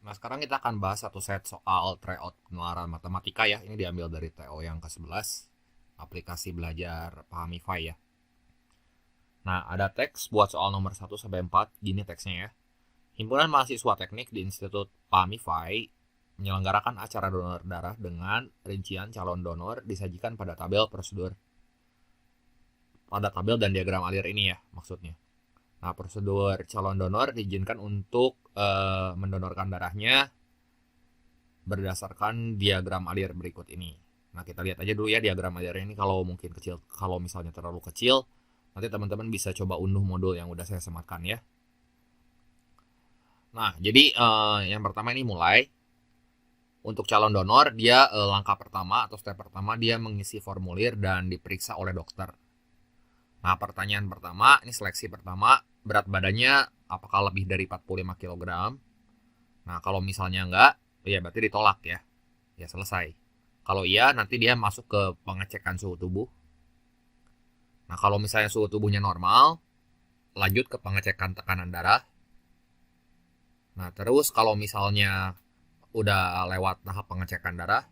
Nah, sekarang kita akan bahas satu set soal tryout penalaran matematika ya. Ini diambil dari TO yang ke-11, aplikasi belajar Pahamify ya. Nah, ada teks buat soal nomor 1 sampai 4, gini teksnya ya. Himpunan mahasiswa teknik di Institut Pahamify menyelenggarakan acara donor darah dengan rincian calon donor disajikan pada tabel prosedur. Pada tabel dan diagram alir ini ya maksudnya. Nah, prosedur calon donor diizinkan untuk mendonorkan darahnya berdasarkan diagram alir berikut ini. Nah, kita lihat aja dulu ya diagram alirnya ini. Kalau mungkin kecil, kalau misalnya terlalu kecil, nanti teman-teman bisa coba unduh modul yang udah saya sematkan ya. Nah, jadi yang pertama ini mulai. Untuk calon donor, dia langkah pertama atau step pertama dia mengisi formulir dan diperiksa oleh dokter. Nah, pertanyaan pertama, ini seleksi pertama, berat badannya apakah lebih dari 45 kg? Nah, kalau misalnya enggak, ya berarti ditolak ya. Ya selesai. Kalau iya, nanti dia masuk ke pengecekan suhu tubuh. Nah, kalau misalnya suhu tubuhnya normal, lanjut ke pengecekan tekanan darah. Nah, terus kalau misalnya udah lewat tahap pengecekan darah,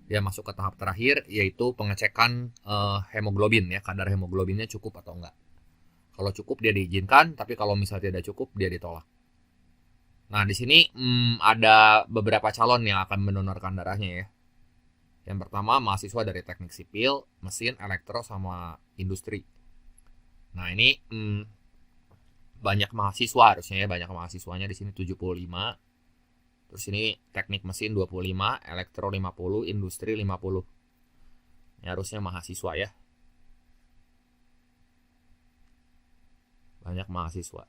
dia masuk ke tahap terakhir, yaitu pengecekan hemoglobin ya, kadar hemoglobinnya cukup atau enggak. Kalau cukup dia diizinkan, tapi kalau misalnya tidak cukup dia ditolak. Nah, di sini ada beberapa calon yang akan mendonorkan darahnya ya. Yang pertama mahasiswa dari teknik sipil, mesin, elektro, sama industri. Nah, ini banyak mahasiswa harusnya ya, banyak mahasiswanya di sini 75. Terus ini teknik mesin 25, elektro 50, industri 50. Ini harusnya mahasiswa ya. Banyak mahasiswa.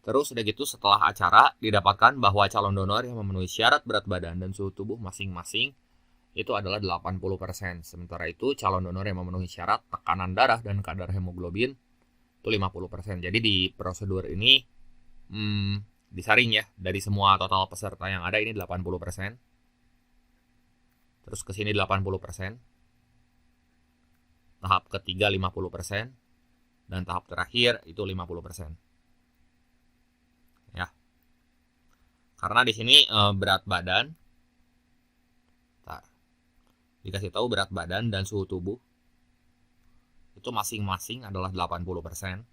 Terus udah gitu setelah acara didapatkan bahwa calon donor yang memenuhi syarat berat badan dan suhu tubuh masing-masing itu adalah 80%. Sementara itu calon donor yang memenuhi syarat tekanan darah dan kadar hemoglobin itu 50%. Jadi di prosedur ini disaring ya, dari semua total peserta yang ada ini 80%. Terus ke sini 80%. Tahap ketiga 50%. Dan tahap terakhir itu 50%. Ya. Karena di sini berat badan, dikasih tahu berat badan dan suhu tubuh itu masing-masing adalah 80%.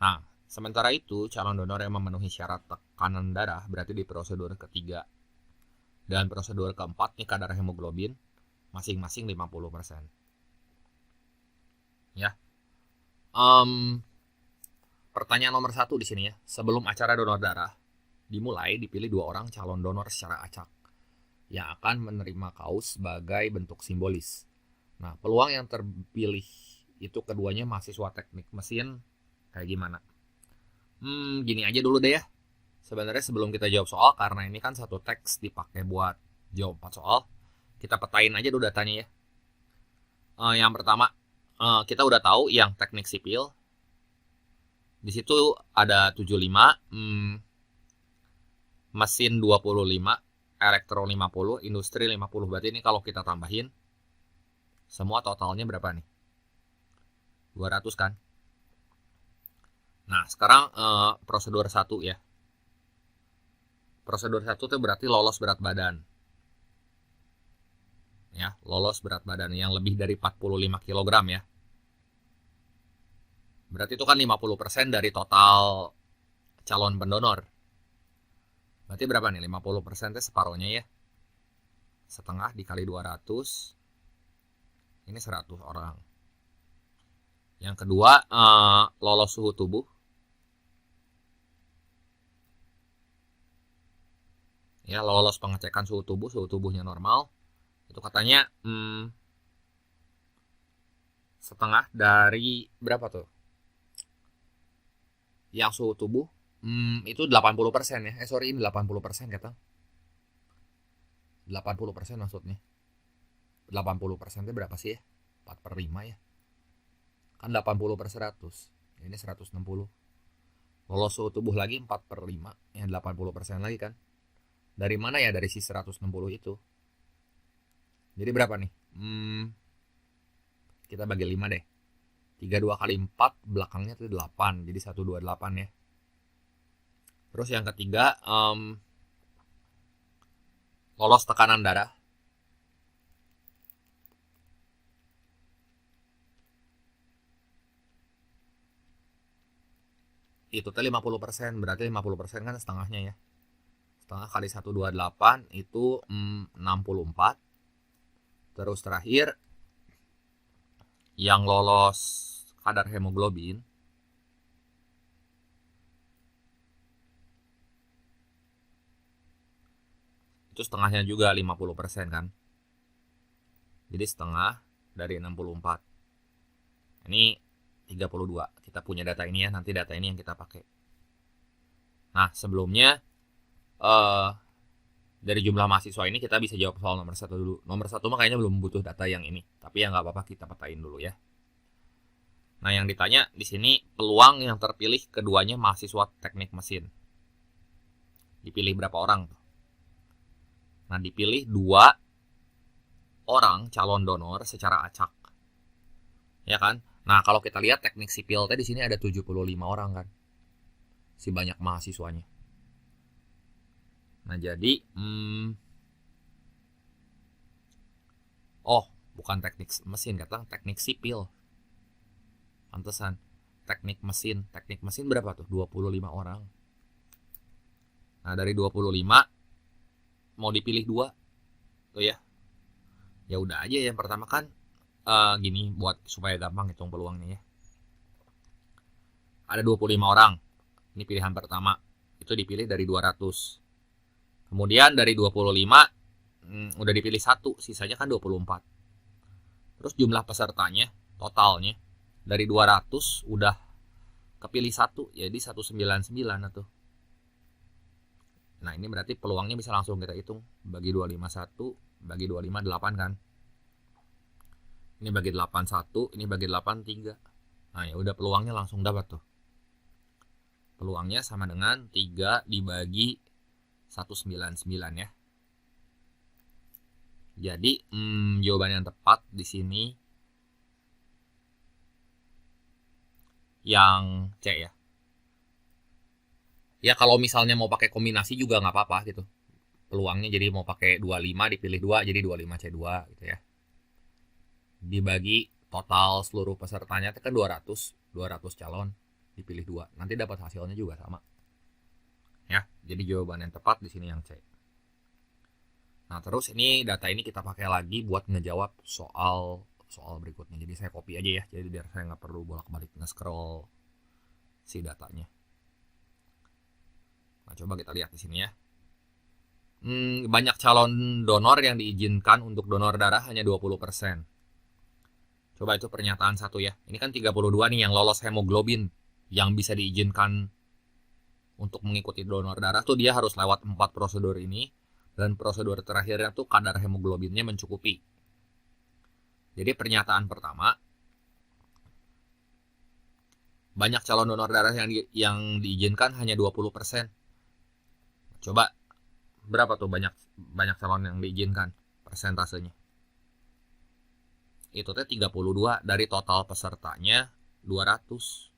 Nah, sementara itu calon donor yang memenuhi syarat tekanan darah berarti di prosedur ketiga. Dan prosedur keempat nih kadar hemoglobin masing-masing 50%. Ya. Pertanyaan nomor 1 di sini ya. Sebelum acara donor darah dimulai, dipilih 2 orang calon donor secara acak yang akan menerima kaos sebagai bentuk simbolis. Nah, peluang yang terpilih itu keduanya mahasiswa teknik mesin kayak gimana? Gini aja dulu deh ya. Sebenarnya sebelum kita jawab soal, karena ini kan satu teks dipakai buat jawab 4 soal, kita petain aja dulu datanya ya. Yang pertama, kita udah tahu yang teknik sipil. Di situ ada 75, mesin 25, elektro 50, industri 50. Berarti ini kalau kita tambahin, semua totalnya berapa nih? 200 kan? Nah, sekarang prosedur 1 ya. Prosedur 1 itu berarti lolos berat badan. Ya, lolos berat badan yang lebih dari 45 kg ya. Berarti itu kan 50% dari total calon pendonor. Berarti berapa nih? 50% itu separohnya ya. Setengah dikali 200. Ini 100 orang. Yang kedua, lolos suhu tubuh. Ya, lolos pengecekan suhu tubuhnya normal. Itu katanya setengah dari berapa tuh? Yang suhu tubuh itu 80% ya. Sorry, ini 80% kata. 80% maksudnya. 80% itu berapa sih ya? 4/5 ya. Kan 80/100. Ini 160. Lolos suhu tubuh lagi 4/5. Yang 80% lagi kan. Dari mana ya dari si 160 itu? Jadi berapa nih? Kita bagi 5 deh. 32 kali 4 belakangnya itu 8. Jadi 128 ya. Terus yang ketiga, lolos tekanan darah. Itu teh 50%, berarti 50% kan setengahnya ya. Setengah kali 128 itu 64. Terus terakhir yang lolos kadar hemoglobin itu setengahnya juga 50% kan. Jadi setengah dari 64. Ini 32. Kita punya data ini ya, nanti data ini yang kita pakai. Nah, sebelumnya dari jumlah mahasiswa ini kita bisa jawab soal nomor 1 dulu. Nomor 1 mah kayaknya belum butuh data yang ini, tapi ya nggak apa-apa, kita petain dulu ya. Nah, yang ditanya di sini peluang yang terpilih keduanya mahasiswa teknik mesin. Dipilih berapa orang tuh? Nah, dipilih 2 orang calon donor secara acak. Ya kan? Nah, kalau kita lihat teknik sipil tadi di sini ada 75 orang kan. Si banyak mahasiswanya. Nah, jadi bukan teknik mesin, kata teknik sipil. Pantesan. Teknik mesin berapa tuh? 25 orang. Nah, dari 25 mau dipilih 2 tuh ya. Ya udah aja yang pertama kan gini buat supaya gampang hitung peluangnya ya. Ada 25 orang. Ini pilihan pertama. Itu dipilih dari 200. Kemudian dari 25 udah dipilih 1, sisanya kan 24. Terus jumlah pesertanya totalnya dari 200 udah kepilih 1, jadi 199 atau. Nah, ini berarti peluangnya bisa langsung kita hitung. Bagi 251, bagi 25 8 kan. Ini bagi 8 1, ini bagi 8 3. Nah, ya udah peluangnya langsung dapat tuh. Peluangnya sama dengan 3 dibagi 199 ya. Jadi jawaban yang tepat di sini yang C ya. Ya kalau misalnya mau pakai kombinasi juga nggak apa-apa gitu. Peluangnya jadi mau pakai 25 dipilih 2 jadi 25C2 gitu ya. Dibagi total seluruh pesertanya itu kan 200 calon dipilih 2. Nanti dapat hasilnya juga sama. Ya, jadi jawaban yang tepat di sini yang C. Nah, terus ini data ini kita pakai lagi buat ngejawab soal berikutnya. Jadi saya copy aja ya, jadi biar saya nggak perlu bolak-balik nge-scroll si datanya. Nah, coba kita lihat di sini ya. Banyak calon donor yang diizinkan untuk donor darah hanya 20%. Coba itu pernyataan 1 ya. Ini kan 32 nih yang lolos hemoglobin yang bisa diizinkan untuk mengikuti donor darah tuh dia harus lewat 4 prosedur ini. Dan prosedur terakhirnya tuh kadar hemoglobinnya mencukupi. Jadi pernyataan pertama, banyak calon donor darah yang diizinkan hanya 20%. Coba berapa tuh banyak calon yang diizinkan persentasenya? Itu teh 32 dari total pesertanya 200.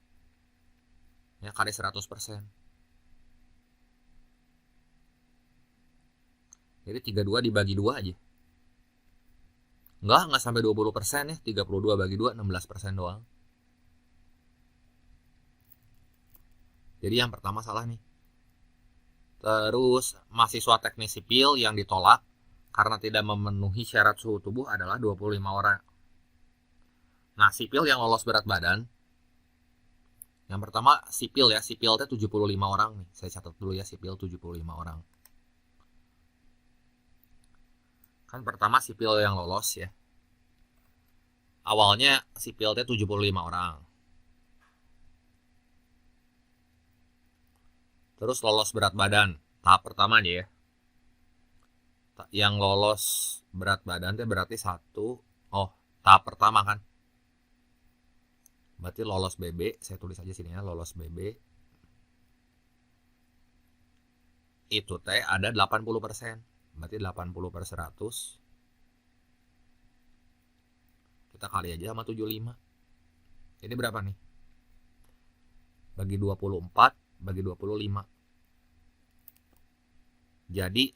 Ya kali 100%. Jadi 32 dibagi 2 aja. Enggak sampai 20% ya. 32 bagi 2, 16% doang. Jadi yang pertama salah nih. Terus mahasiswa teknik sipil yang ditolak karena tidak memenuhi syarat suhu tubuh adalah 25 orang. Nah, sipil yang lolos berat badan. Yang pertama sipil ya. Sipil itu 75 orang nih. Saya catat dulu ya, sipil 75 orang. Kan pertama sipil yang lolos ya. Awalnya sipil itu 75 orang. Terus lolos berat badan. Tahap pertama aja ya. Yang lolos berat badan itu berarti 1. Tahap pertama kan. Berarti lolos BB. Saya tulis aja sini ya. Lolos BB. Itu teh ada 80%. Berarti 80 per 100. Kita kali aja sama 75. Jadi berapa nih? Bagi 24, bagi 25. Jadi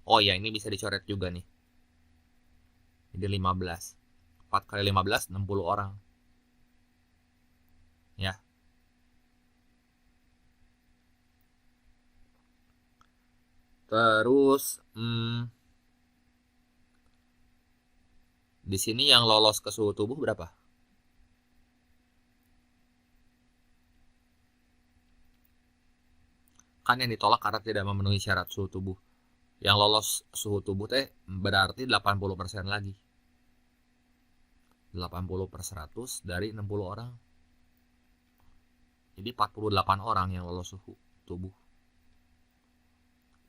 oh ya, ini bisa dicoret juga nih. Jadi 15. 4 kali 15 60 orang. Ya. Terus di sini yang lolos ke suhu tubuh berapa? Kan yang ditolak karena tidak memenuhi syarat suhu tubuh. Yang lolos suhu tubuh teh berarti 80% lagi. 80 per 100 dari 60 orang. Jadi 48 orang yang lolos suhu tubuh.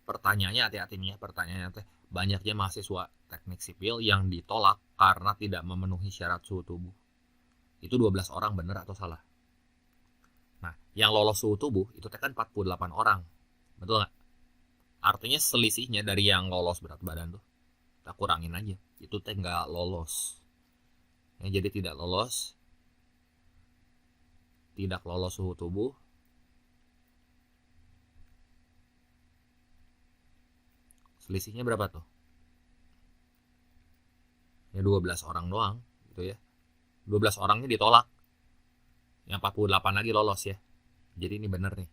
Pertanyaannya hati-hati nih ya, pertanyaannya teh banyaknya mahasiswa teknik sipil yang ditolak karena tidak memenuhi syarat suhu tubuh. Itu 12 orang, bener atau salah? Nah, yang lolos suhu tubuh itu teh kan 48 orang. Betul nggak? Artinya selisihnya dari yang lolos berat badan tuh kita kurangin aja. Itu teh nggak lolos. Ya, jadi tidak lolos suhu tubuh. Selisihnya berapa tuh? Ya 12 orang doang gitu ya. 12 orangnya ditolak. Yang 48 lagi lolos ya. Jadi ini bener nih.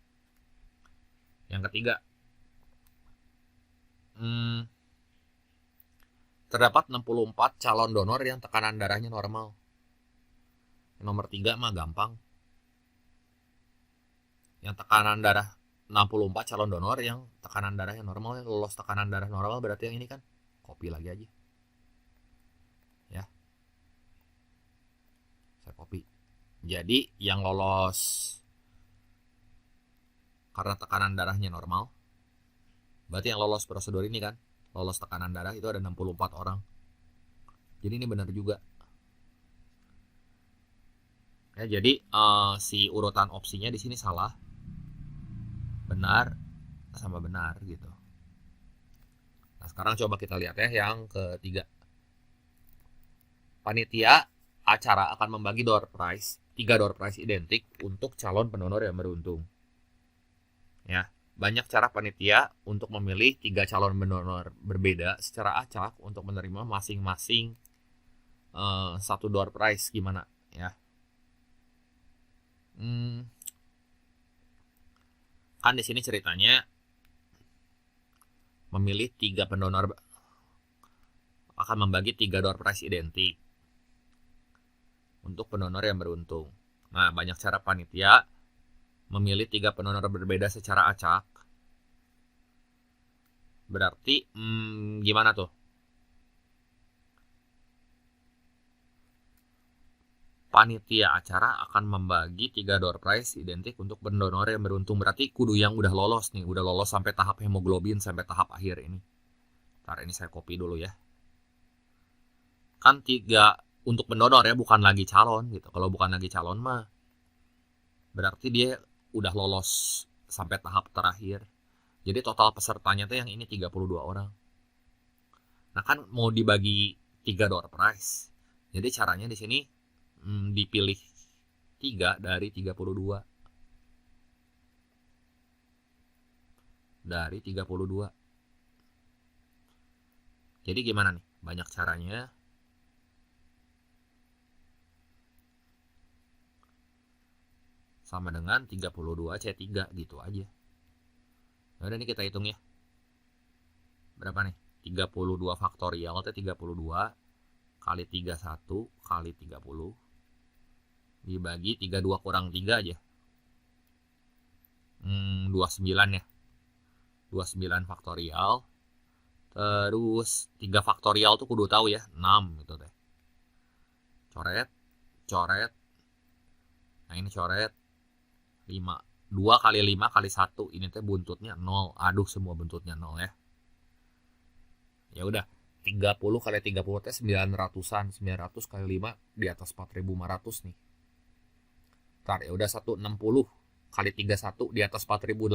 Yang ketiga, terdapat 64 calon donor yang tekanan darahnya normal. Nomor 3 mah gampang. Yang tekanan darah 64 calon donor yang tekanan darahnya normal, lolos tekanan darah normal, berarti yang ini kan copy lagi aja. Ya. Saya copy. Jadi yang lolos karena tekanan darahnya normal, berarti yang lolos prosedur ini kan, lolos tekanan darah itu ada 64 orang. Jadi ini benar juga. Ya, jadi si urutan opsinya di sini salah. Benar sama benar gitu. Nah, sekarang coba kita lihat ya yang ketiga. Panitia acara akan membagi door prize, 3 door prize identik untuk calon pendonor yang beruntung. Ya, banyak cara panitia untuk memilih 3 calon pendonor berbeda secara acak untuk menerima masing-masing satu door prize. Gimana ya? Kan di sini ceritanya memilih 3 pendonor akan membagi 3 door prize identik untuk pendonor yang beruntung. Nah, banyak cara panitia memilih 3 pendonor berbeda secara acak. Berarti gimana tuh? Panitia acara akan membagi 3 door prize identik untuk pendonor yang beruntung. Berarti kudu yang udah lolos nih, udah lolos sampai tahap hemoglobin, sampai tahap akhir ini. Ntar ini saya copy dulu ya. Kan 3 untuk pendonor ya, bukan lagi calon gitu. Kalau bukan lagi calon mah berarti dia udah lolos sampai tahap terakhir. Jadi total pesertanya tuh yang ini 32 orang. Nah, kan mau dibagi 3 door prize. Jadi caranya di sini dipilih 3 dari 32. Dari 32. Jadi gimana nih? Banyak caranya. Sama dengan 32C3 gitu aja. Nah, udah nih kita hitung ya. Berapa nih? 32 faktorial itu 32 kali 31 kali 30 dibagi 32 kurang 3 aja. 29 ya. 29 faktorial. Terus 3 faktorial tuh kudu tahu ya, 6 gitu teh. Coret, coret. Nah, ini coret 5. 2 kali 5 kali 1, ini teh buntutnya 0. Aduh, semua buntutnya 0 ya. Ya udah, 30 kali 30 teh 900-an. 900 kali 5 di atas 4.500 nih. Ntar ya udah 160 kali 31 di atas 4.800.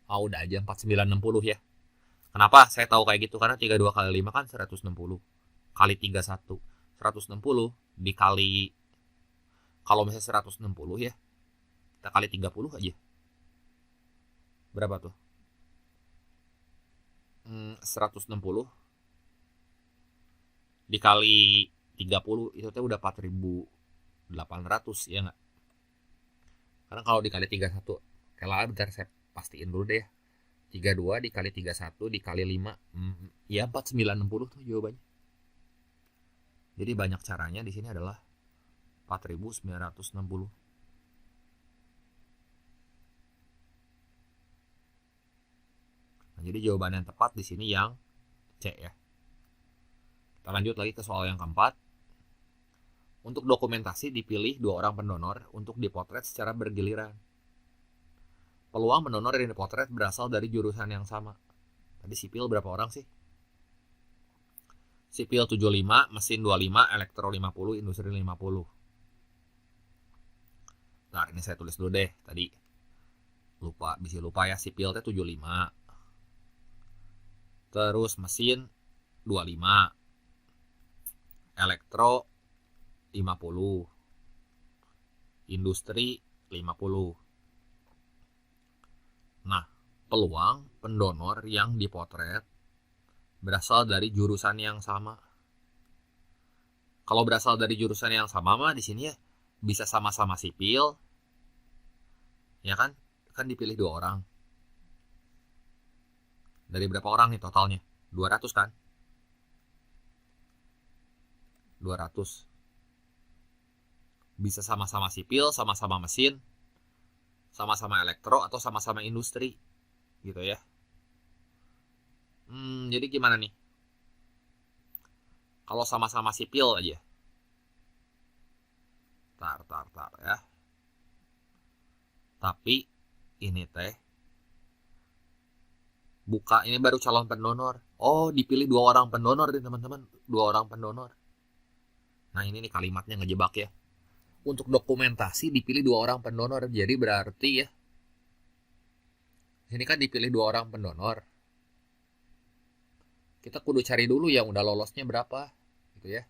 Udah aja 4960 ya. Kenapa saya tahu kayak gitu? Karena 32 kali 5 kan 160 kali 31. 160 dikali, kalau misalnya 160 ya, kita kali 30 aja. Berapa tuh? 160 dikali 30 itu teh udah 4.800 ya nggak? Karena kalau dikali 31, kalau bentar saya pastiin dulu deh ya. 32 dikali 31 dikali 5, ya 4960 tuh jawabannya. Jadi banyak caranya, di sini adalah 4.960. Nah, jadi jawaban yang tepat di sini yang C ya. Kita lanjut lagi ke soal yang keempat. Untuk dokumentasi dipilih 2 orang pendonor untuk dipotret secara bergiliran. Peluang pendonor yang dipotret berasal dari jurusan yang sama. Tadi sipil berapa orang sih? Sipil 75, mesin 25, elektro 50, industri 50. Nah, ini saya tulis dulu deh tadi. Bisa lupa ya, sipil teh 75. Terus mesin 25. Elektro 50. Industri 50. Nah, peluang pendonor yang dipotret berasal dari jurusan yang sama. Kalau berasal dari jurusan yang sama mah di sini ya bisa sama-sama sipil. Ya kan? Kan dipilih 2 orang. Dari berapa orang nih totalnya? 200 kan? 200. Bisa sama-sama sipil, sama-sama mesin, sama-sama elektro, atau sama-sama industri. Gitu ya. Jadi gimana nih? Kalau sama-sama sipil aja. Tar ya. Tapi ini teh buka, ini baru calon pendonor. Oh, dipilih 2 orang pendonor nih teman-teman. 2 orang pendonor. Nah, ini nih kalimatnya ngejebak ya. Untuk dokumentasi dipilih 2 orang pendonor. Jadi berarti ya, ini kan dipilih 2 orang pendonor. Kita kudu cari dulu yang udah lolosnya berapa, gitu ya.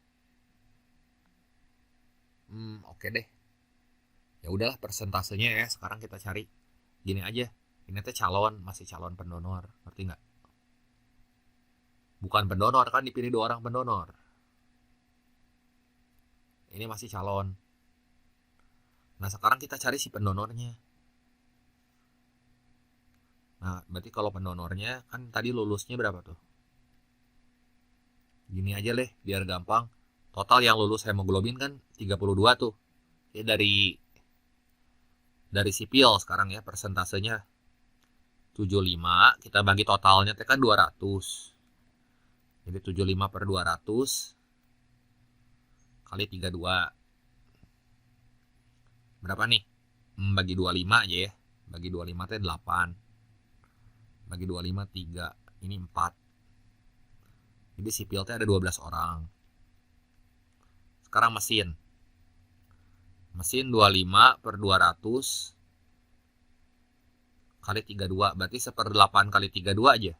Oke deh. Ya udahlah, persentasenya ya sekarang kita cari. Gini aja. Ini teh masih calon pendonor, ngerti nggak? Bukan pendonor, kan dipilih 2 orang pendonor. Ini masih calon. Nah, sekarang kita cari si pendonornya. Nah, berarti kalau pendonornya kan tadi lulusnya berapa tuh? Gini aja deh, biar gampang. Total yang lulus hemoglobin kan 32 tuh. Ya dari sipil sekarang ya, persentasenya 75, kita bagi totalnya kan 200. Jadi 75 per 200 kali 32. Berapa nih? Bagi 25 aja ya. Bagi 25 teh 8. Bagi 25 3. Ini 4. Jadi sipil teh ada 12 orang. Sekarang mesin. Mesin 25 per 200 kali 32. Berarti 1/8 kali 32 aja.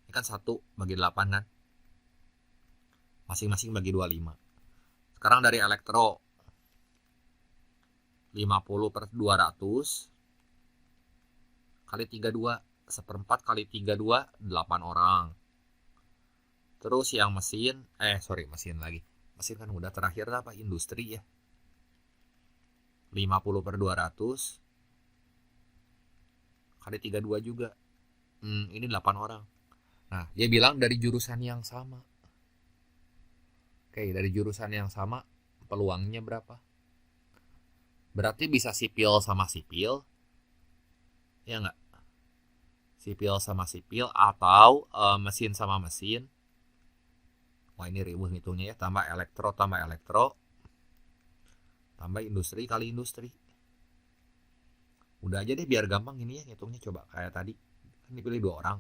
Ini kan 1 bagi 8 kan. Masing-masing bagi 25. Sekarang dari elektro. 50 per 200 kali 32. 1/4 kali 32, 8 orang. Terus yang mesin, mesin lagi. Mesin kan udah terakhir apa? Industri ya. 50 per 200 kali 32 juga. Ini 8 orang. Nah, dia bilang dari jurusan yang sama. Oke, dari jurusan yang sama, peluangnya berapa? Berarti bisa sipil sama sipil. Ya nggak? Sipil sama sipil atau mesin sama mesin. Wah, ini ribut hitungnya ya. Tambah elektro, tambah industri kali industri. Udah aja deh biar gampang ini ya hitungnya. Coba kayak tadi. Kan dipilih 2 orang.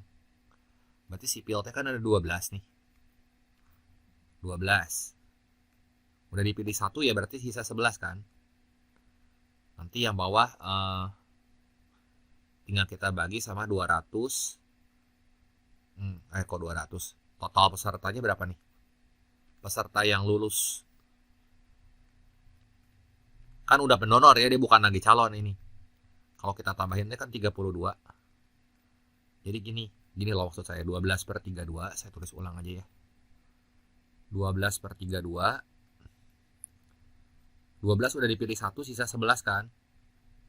Berarti sipil teh kan ada 12 nih. 12. Udah dipilih 1 ya berarti sisa 11 kan. Nanti yang bawah tinggal kita bagi sama 200. Kok 200? Total pesertanya berapa nih? Peserta yang lulus. Kan udah pendonor ya, dia bukan lagi calon ini. Kalau kita tambahin kan 32. Jadi gini, Gini loh maksud saya, 12/32, saya tulis ulang aja ya. 12/32, 12 udah dipilih 1, sisa 11 kan.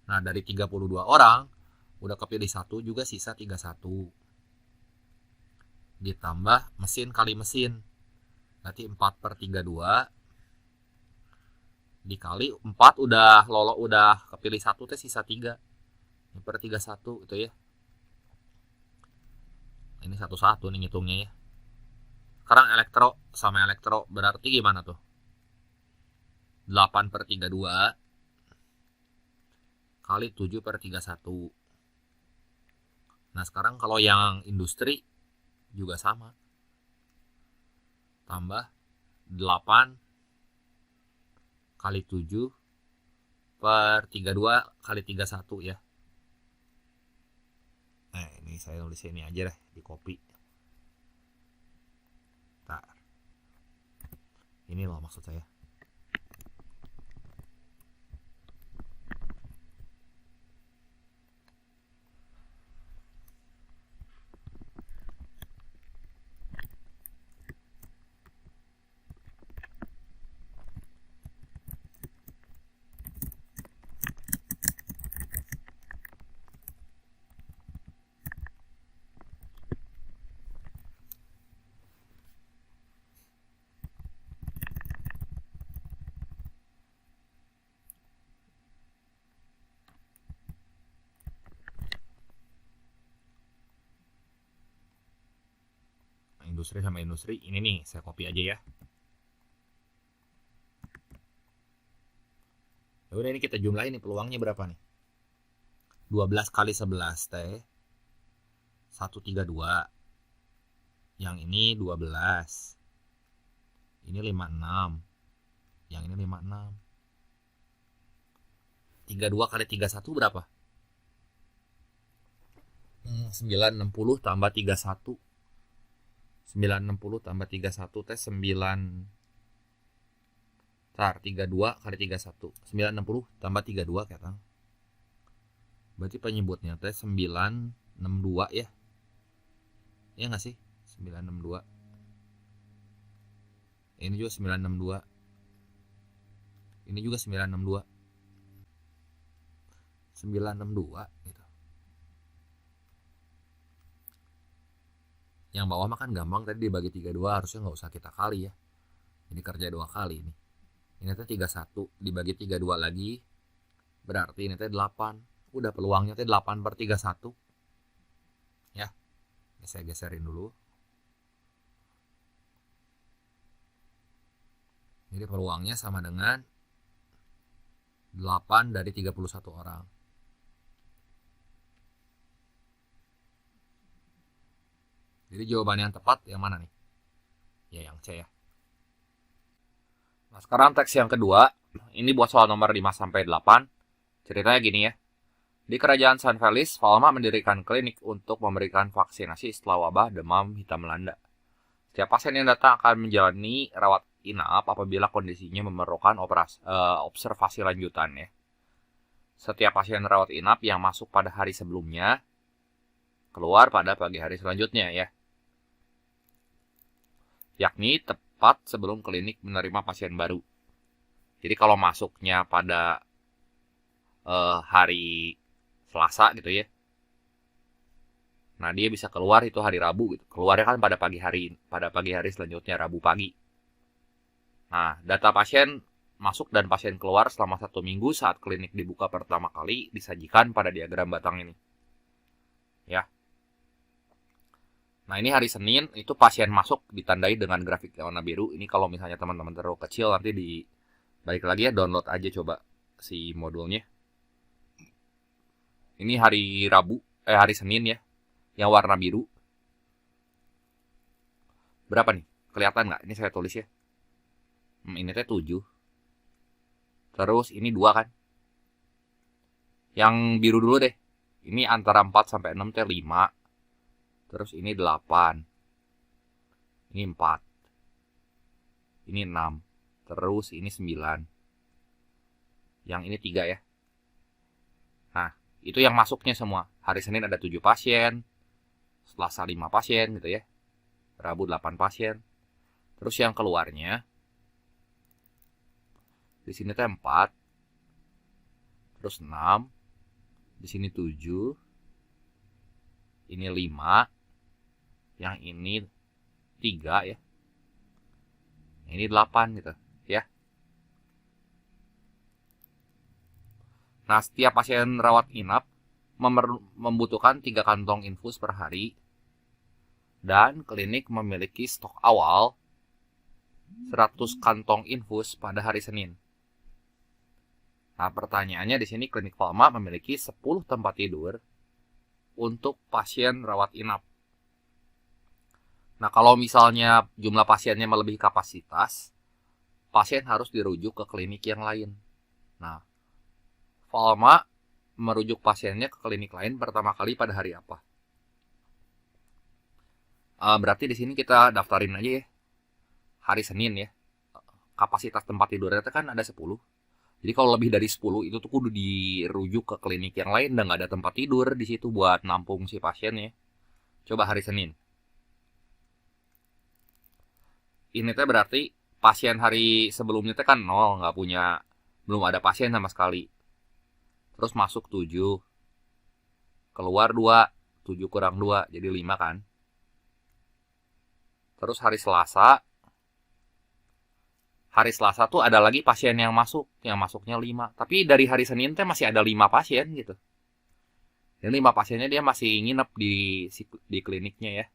Nah, dari 32 orang, udah kepilih 1 juga, sisa 31. Ditambah mesin kali mesin, berarti 4/32 dikali 4 udah kepilih 1 teh, sisa 3. Ini per 31 gitu ya. Ini satu-satu nih ngitungnya ya. Sekarang elektro sama elektro berarti gimana tuh? 8/32 kali 7/31. Nah, sekarang kalau yang industri juga sama. Tambah 8 kali 7/32 kali 31 ya. Nah, ini saya nulis ini aja deh, di copy. Nah, ini loh maksud saya. Industri sama industri, ini nih saya copy aja ya. Ya udah, ini kita jumlahin nih peluangnya berapa nih. 12 kali 11 teh 132. Yang ini 12. Ini 56. Yang ini 56. 32 kali 31 berapa? 960 tambah 31. 960 tambah 31 teh 9. Ntar 32 kali 31. 960 tambah 32 kata. Berarti penyebutnya teh 962 ya. Iya nggak sih? 962. Ini juga 962. Ini juga 962. 962 gitu. Yang bawah makan gampang, tadi dibagi 32, harusnya nggak usah kita kali ya. Ini kerja 2 kali ini. Ini teh 31 dibagi 32 lagi, berarti ini teh 8. Udah peluangnya teh 8/31. Ya. Ini saya geserin dulu. Jadi peluangnya sama dengan 8 dari 31 orang. Jadi jawaban yang tepat yang mana nih? Ya, yang C ya. Nah, sekarang teks yang kedua. Ini buat soal nomor 5-8. Ceritanya gini ya. Di kerajaan San Felice, Falma mendirikan klinik untuk memberikan vaksinasi setelah wabah demam hitam melanda. Setiap pasien yang datang akan menjalani rawat inap apabila kondisinya memerlukan observasi lanjutan ya. Setiap pasien rawat inap yang masuk pada hari sebelumnya keluar pada pagi hari selanjutnya ya. Yakni tepat sebelum klinik menerima pasien baru. Jadi kalau masuknya pada hari Selasa gitu ya, nah dia bisa keluar itu hari Rabu gitu. Keluarnya kan pada pagi hari selanjutnya, Rabu pagi. Nah, data pasien masuk dan pasien keluar selama 1 minggu saat klinik dibuka pertama kali disajikan pada diagram batang ini. Ya. Nah, ini hari Senin, itu pasien masuk ditandai dengan grafik warna biru. Ini kalau misalnya teman-teman terlalu kecil, nanti balik lagi ya, download aja coba si modulnya. Ini hari hari Senin ya, yang warna biru. Berapa nih? Kelihatan nggak? Ini saya tulis ya. Ini teh 7. Terus ini 2 kan? Yang biru dulu deh. Ini antara 4 sampai 6 teh 5. Terus ini 8. Ini 4. Ini 6. Terus ini 9. Yang ini 3 ya. Nah, itu yang masuknya semua. Hari Senin ada 7 pasien. Selasa 5 pasien gitu ya. Rabu 8 pasien. Terus yang keluarnya di sini teh 4, terus 6, di sini 7, ini 5, yang ini 3 ya. Ini 8 gitu ya. Nah, setiap pasien rawat inap membutuhkan 3 kantong infus per hari, dan klinik memiliki stok awal 100 kantong infus pada hari Senin. Nah, pertanyaannya di sini klinik Valma memiliki 10 tempat tidur untuk pasien rawat inap. Nah, kalau misalnya jumlah pasiennya melebihi kapasitas, pasien harus dirujuk ke klinik yang lain. Nah, Valma merujuk pasiennya ke klinik lain pertama kali pada hari apa? Berarti di sini kita daftarin aja ya. Hari Senin ya. Kapasitas tempat tidurnya kan ada 10. Jadi kalau lebih dari 10 itu tuh kudu dirujuk ke klinik yang lain dan nggak ada tempat tidur di situ buat nampung si pasiennya. Coba hari Senin. Ini teh berarti pasien hari sebelumnya teh kan 0, nggak punya, belum ada pasien sama sekali. Terus masuk 7, keluar 2, 7 kurang 2, jadi 5 kan. Terus hari Selasa tuh ada lagi pasien yang masuknya 5. Tapi dari hari Senin teh masih ada 5 pasien gitu. Dan 5 pasiennya dia masih nginep di kliniknya ya.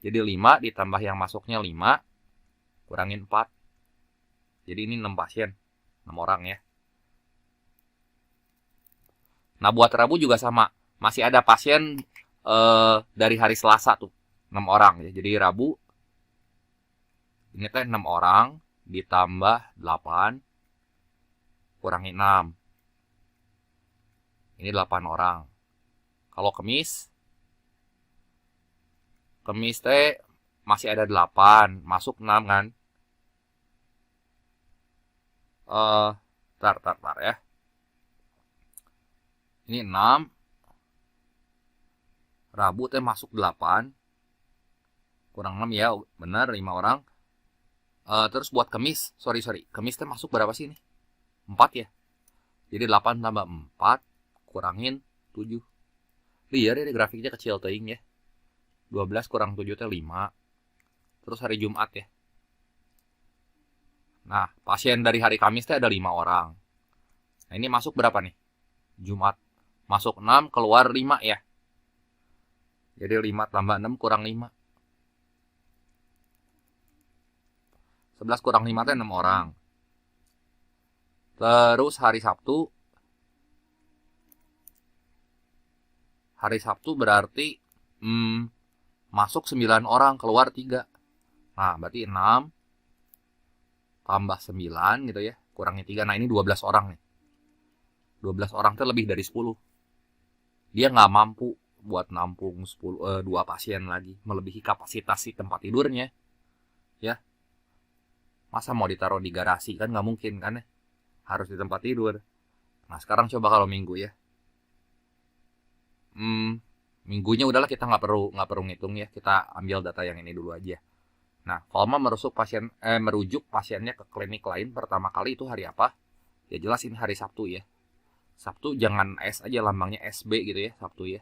Jadi 5 ditambah yang masuknya 5, kurangin 4. Jadi ini 6 pasien, 6 orang ya. Nah, buat Rabu juga sama. Masih ada pasien dari hari Selasa tuh, 6 orang ya. Jadi Rabu ini teh 6 orang ditambah 8 kurangi 6. Ini 8 orang. Kalau Kemis teh masih ada 8, masuk 6 kan. Tar ya. Ini 6. Rabu teh masuk 8. Kurang 6 ya, benar 5 orang. Terus buat Kemis, sorry. Kemis teh masuk berapa sih ini? 4 ya. Jadi 8 tambah 4 kurangin 7. Lihat ya grafiknya kecil teuing ya. 12 kurang 7 teh 5. Terus hari Jumat ya. Nah, pasien dari hari Kamis teh ada 5 orang. Nah, ini masuk berapa nih? Jumat. Masuk 6, keluar 5 ya. Jadi 5 tambah 6 kurang 5. 11 kurang 5 itu 6 orang. Terus hari Sabtu. Hari Sabtu berarti masuk 9 orang, keluar 3. Nah, berarti 6 tambah 9 gitu ya. Kurangnya 3. Nah, ini 12 orang nih. 12 orang itu lebih dari 10. Dia nggak mampu buat nampung 2 pasien lagi. Melebihi kapasitas si tempat tidurnya. Ya. Masa mau ditaruh di garasi kan nggak mungkin kan ya, harus di tempat tidur. Nah, sekarang coba kalau minggu ya. Minggunya udahlah kita nggak perlu ngitung ya, kita ambil data yang ini dulu aja. Nah, Valma merujuk pasiennya ke klinik lain pertama kali itu hari apa? Ya jelas ini hari Sabtu ya. Sabtu jangan S aja, lambangnya SB gitu ya, Sabtu ya.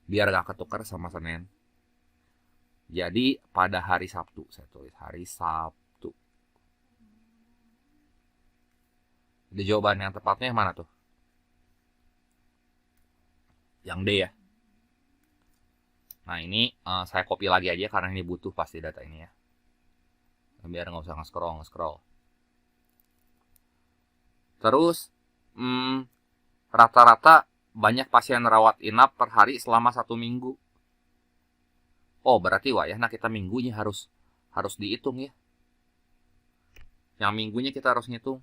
Biar gak ketukar sama Senin. Jadi pada hari Sabtu, saya tulis hari Sabtu. Jadi jawaban yang tepatnya yang mana tuh? Yang D ya. Nah, ini saya copy lagi aja karena ini butuh pasti data ini ya. Biar nggak usah nge-scroll. Terus rata-rata banyak pasien rawat inap per hari selama 1 minggu. Oh, berarti wah ya, nah kita minggunya harus dihitung ya. Yang minggunya kita harus ngitung.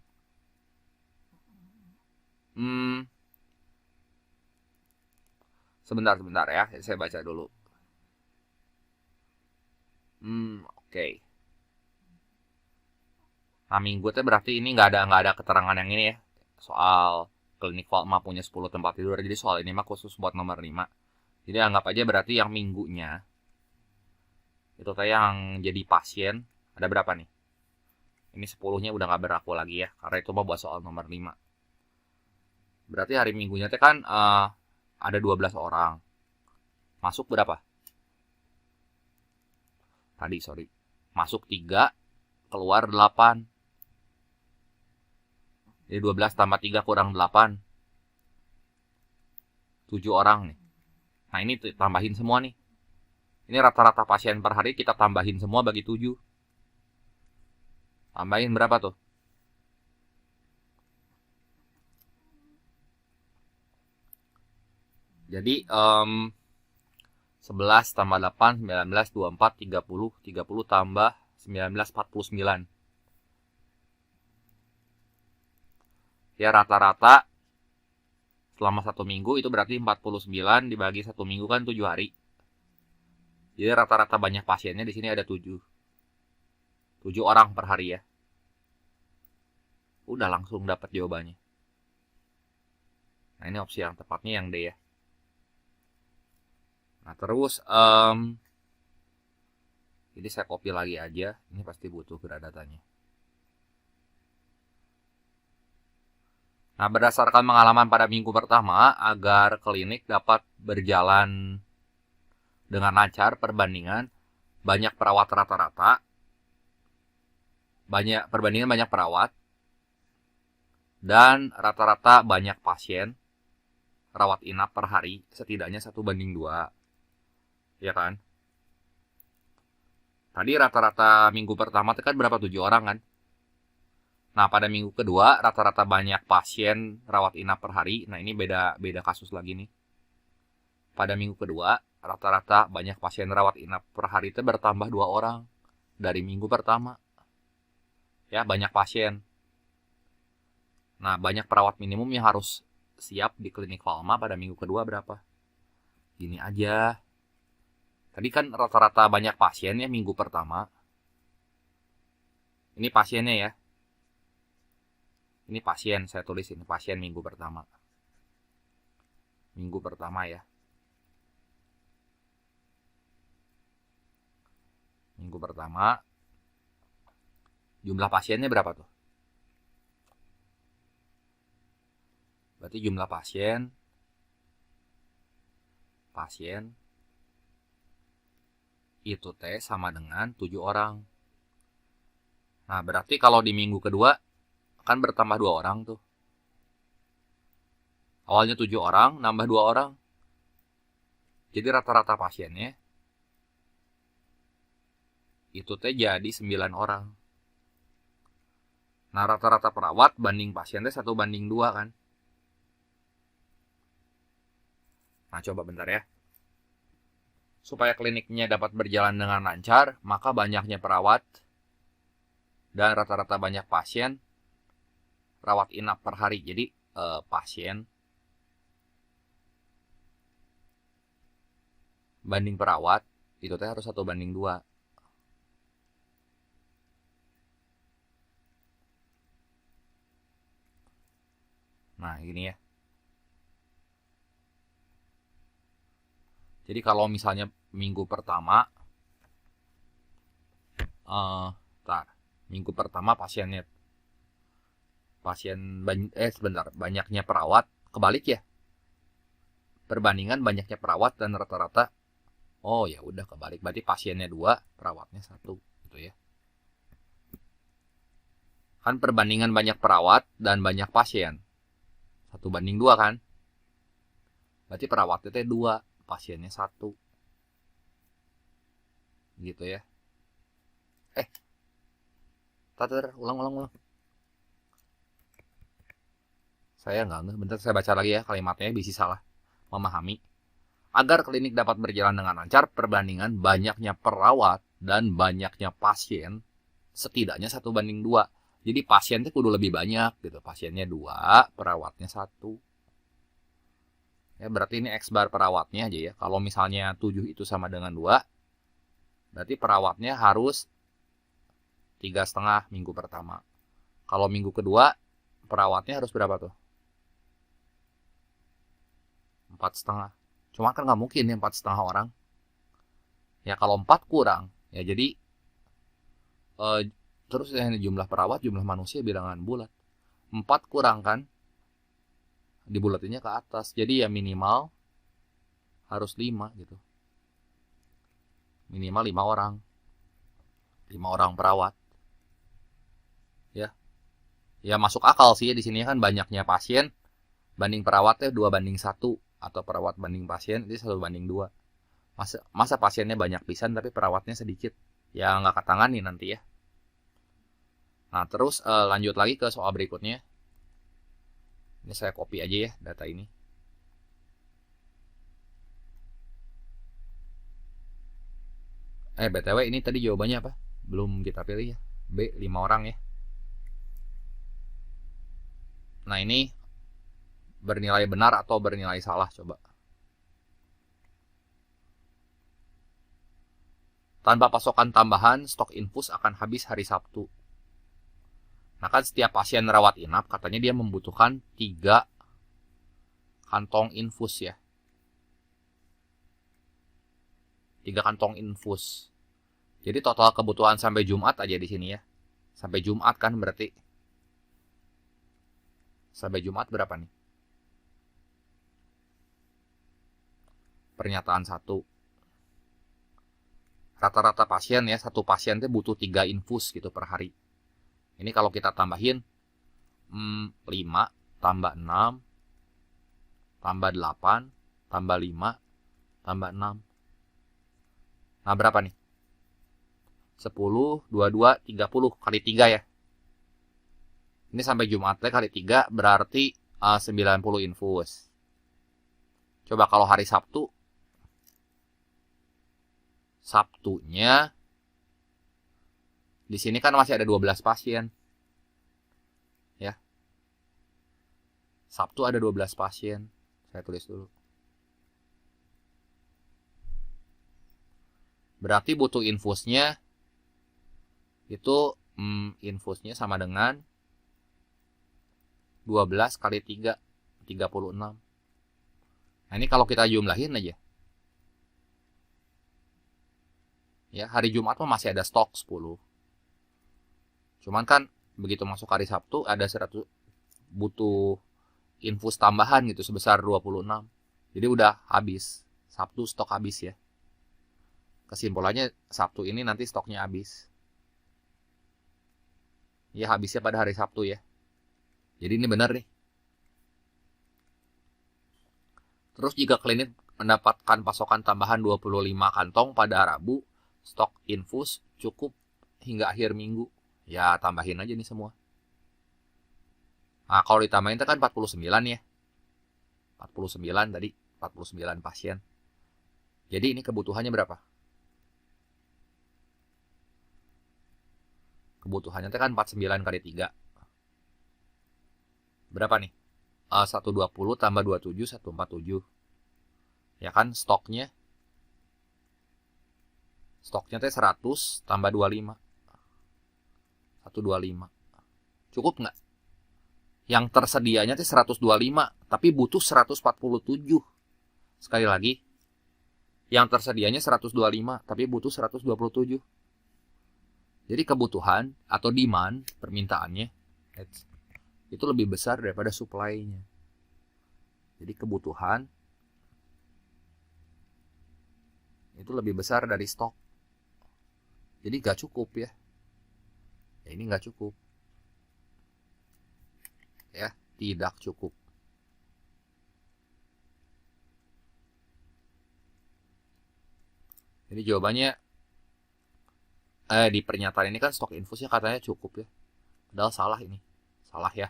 Sebentar ya, saya baca dulu. Oke. Nah, minggu itu berarti ini nggak ada keterangan yang ini ya. Soal klinik Valma punya 10 tempat tidur. Jadi soal ini mah khusus buat nomor 5. Jadi anggap aja berarti yang minggunya itu kayak yang jadi pasien ada berapa nih? Ini 10-nya udah nggak berlaku lagi ya, karena itu mau buat soal nomor 5. Berarti hari minggunya teh kan ada 12 orang. Masuk berapa? Tadi, sorry. Masuk 3, keluar 8. Jadi 12 tambah 3 kurang 8. 7 orang nih. Nah ini tambahin semua nih. Ini rata-rata pasien per hari kita tambahin semua bagi 7. Tambahin berapa tuh? Jadi 11 tambah 8, 19, 24, 30. 30 tambah 19, 49. Ya rata-rata selama 1 minggu itu berarti 49 dibagi 1 minggu kan 7 hari. Jadi rata-rata banyak pasiennya di sini ada 7. 7 orang per hari ya. Udah langsung dapat jawabannya. Nah ini opsi yang tepatnya yang D ya. Nah terus jadi saya copy lagi aja. Ini pasti butuh gradatannya. Nah berdasarkan pengalaman pada minggu pertama, agar klinik dapat berjalan dengan lancar perbandingan banyak perawat rata-rata, perbandingan banyak perawat, dan rata-rata banyak pasien rawat inap per hari, setidaknya 1:2. Ya kan? Tadi rata-rata minggu pertama itu kan berapa? 7 orang kan? Nah, pada minggu kedua rata-rata banyak pasien rawat inap per hari. Nah, ini beda kasus lagi nih. Pada minggu kedua rata-rata banyak pasien rawat inap per hari itu bertambah 2 orang dari minggu pertama. Ya, banyak pasien. Nah, banyak perawat minimum yang harus siap di klinik Valma pada minggu kedua berapa? Gini aja. Tadi kan rata-rata banyak pasien ya minggu pertama. Ini pasiennya ya. Ini pasien, saya tulis ini pasien minggu pertama. Minggu pertama ya. Minggu pertama. Jumlah pasiennya berapa tuh? Berarti jumlah pasien itu T sama dengan 7 orang. Nah, berarti kalau di minggu kedua kan bertambah 2 orang tuh. Awalnya 7 orang, nambah 2 orang. Jadi rata-rata pasiennya itu T jadi 9 orang. Nah, rata-rata perawat banding pasiennya 1:2 kan. Nah, coba bentar ya. Supaya kliniknya dapat berjalan dengan lancar, maka banyaknya perawat dan rata-rata banyak pasien rawat inap per hari. Jadi pasien banding perawat itu teh harus 1:2. Nah, gini ya. Jadi kalau misalnya minggu pertama, minggu pertama banyaknya perawat, kebalik ya. Perbandingan banyaknya perawat dan rata-rata, oh ya udah kebalik, berarti pasiennya 2, perawatnya 1, gitu ya. Kan perbandingan banyak perawat dan banyak pasien 1:2 kan. Berarti perawatnya 2, pasiennya 1. Gitu ya. Ulang. Saya nggak ngeh, bentar saya baca lagi ya kalimatnya, bisa salah memahami. Agar klinik dapat berjalan dengan lancar, perbandingan banyaknya perawat dan banyaknya pasien setidaknya 1:2. Jadi pasiennya kudu lebih banyak gitu. Pasiennya 2, perawatnya 1. Ya, berarti ini X bar perawatnya aja ya. Kalau misalnya 7 itu sama dengan 2, berarti perawatnya harus 3,5 minggu pertama. Kalau minggu kedua, perawatnya harus berapa tuh? 4,5. Cuma kan nggak mungkin ya 4,5 orang. Ya kalau 4 kurang, ya jadi terus yang jumlah perawat, jumlah manusia bilangan bulat. 4 kurang kan, dibulatinnya ke atas. Jadi ya minimal harus 5 gitu. Minimal 5 orang. 5 orang perawat. Ya. Ya masuk akal sih, di sini kan banyaknya pasien banding perawatnya 2:1 atau perawat banding pasien itu 1:2. Masa pasiennya banyak pisan tapi perawatnya sedikit. Ya nggak ketangani nanti ya. Nah terus lanjut lagi ke soal berikutnya. Ini saya copy aja ya data ini. BTW ini tadi jawabannya apa? Belum kita pilih ya. B, 5 orang ya. Nah ini bernilai benar atau bernilai salah coba. Tanpa pasokan tambahan, stok infus akan habis hari Sabtu. Nah kan setiap pasien rawat inap katanya dia membutuhkan 3 kantong infus ya. 3 kantong infus. Jadi total kebutuhan sampai Jumat aja di sini ya. Sampai Jumat kan berarti. Sampai Jumat berapa nih? Pernyataan 1. Rata-rata pasien ya, satu pasien itu butuh 3 infus gitu per hari. Ini kalau kita tambahin 5 tambah 6 tambah 8 tambah 5 tambah 6. Nah berapa nih? 10, 22, 30 kali 3 ya. Ini sampai Jumatnya kali 3 berarti 90 infus. Coba kalau hari Sabtu. Sabtunya di sini kan masih ada 12 pasien. Ya. Sabtu ada 12 pasien. Saya tulis dulu. Berarti butuh infusnya itu infusnya sama dengan 12 kali 3, 36. Nah ini kalau kita jumlahin aja. Ya, hari Jumat mah masih ada stok 10. Cuman kan begitu masuk hari Sabtu ada 100 butuh infus tambahan gitu sebesar 26. Jadi udah habis. Sabtu stok habis ya. Kesimpulannya Sabtu ini nanti stoknya habis. Ya habisnya pada hari Sabtu ya. Jadi ini benar nih. Terus jika klinik mendapatkan pasokan tambahan 25 kantong pada Rabu, stok infus cukup hingga akhir minggu. Ya tambahin aja nih semua. Nah kalau ditambahin itu kan 49 ya. 49 tadi. 49 pasien. Jadi ini kebutuhannya berapa? Kebutuhannya itu kan 49 kali 3. Berapa nih? 120 tambah 27, 147. Ya kan stoknya. Stoknya teh 100 tambah 25. 125. Cukup nggak? Yang tersedianya teh 125, tapi butuh 147. Sekali lagi. Yang tersedianya 125, tapi butuh 127. Jadi kebutuhan atau demand, permintaannya, itu lebih besar daripada supply-nya. Jadi kebutuhan itu lebih besar dari stok. Jadi nggak cukup ya. Ini nggak cukup. Ya, tidak cukup. Jadi jawabannya di pernyataan ini kan stok infusnya katanya cukup ya. Padahal salah ini. Salah ya.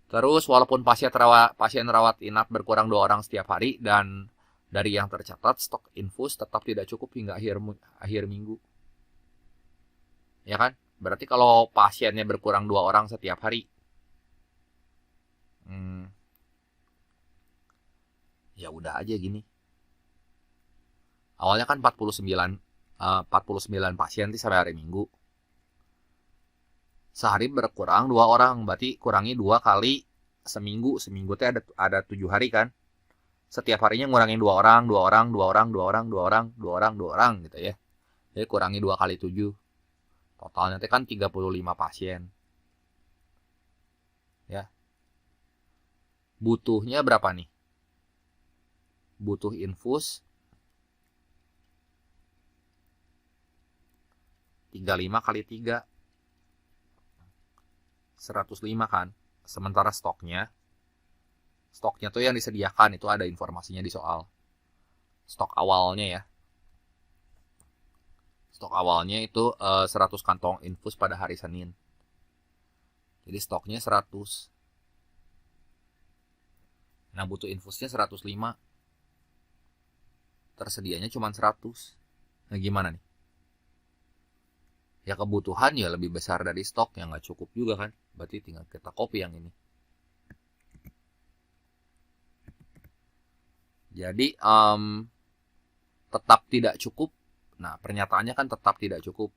Terus walaupun pasien rawat inap berkurang 2 orang setiap hari dan dari yang tercatat stok infus tetap tidak cukup hingga akhir minggu. Ya kan? Berarti kalau pasiennya berkurang 2 orang setiap hari. Ya udah aja gini. Awalnya kan 49 pasien sampai hari Minggu. Sehari berkurang 2 orang, berarti kurangi 2 kali seminggu. Seminggu teh ada 7 hari kan. setiap harinya ngurangin 2 orang, 2 orang, 2 orang, 2 orang, 2 orang, 2 orang, 2 orang gitu ya. Jadi kurangi 2 kali 7. Totalnya itu kan 35 pasien. Ya. Butuhnya berapa nih? Butuh infus 35 kali 3. 105 kan. Sementara stoknya tuh yang disediakan itu ada informasinya di soal. Stok awalnya ya. Stok awalnya itu 100 kantong infus pada hari Senin. Jadi stoknya 100. Nah, butuh infusnya 105. Tersedianya cuma 100. Nah, gimana nih? Ya kebutuhan ya lebih besar dari stok, yang nggak cukup juga kan. Berarti tinggal kita copy yang ini. Jadi tetap tidak cukup. Nah, pernyataannya kan tetap tidak cukup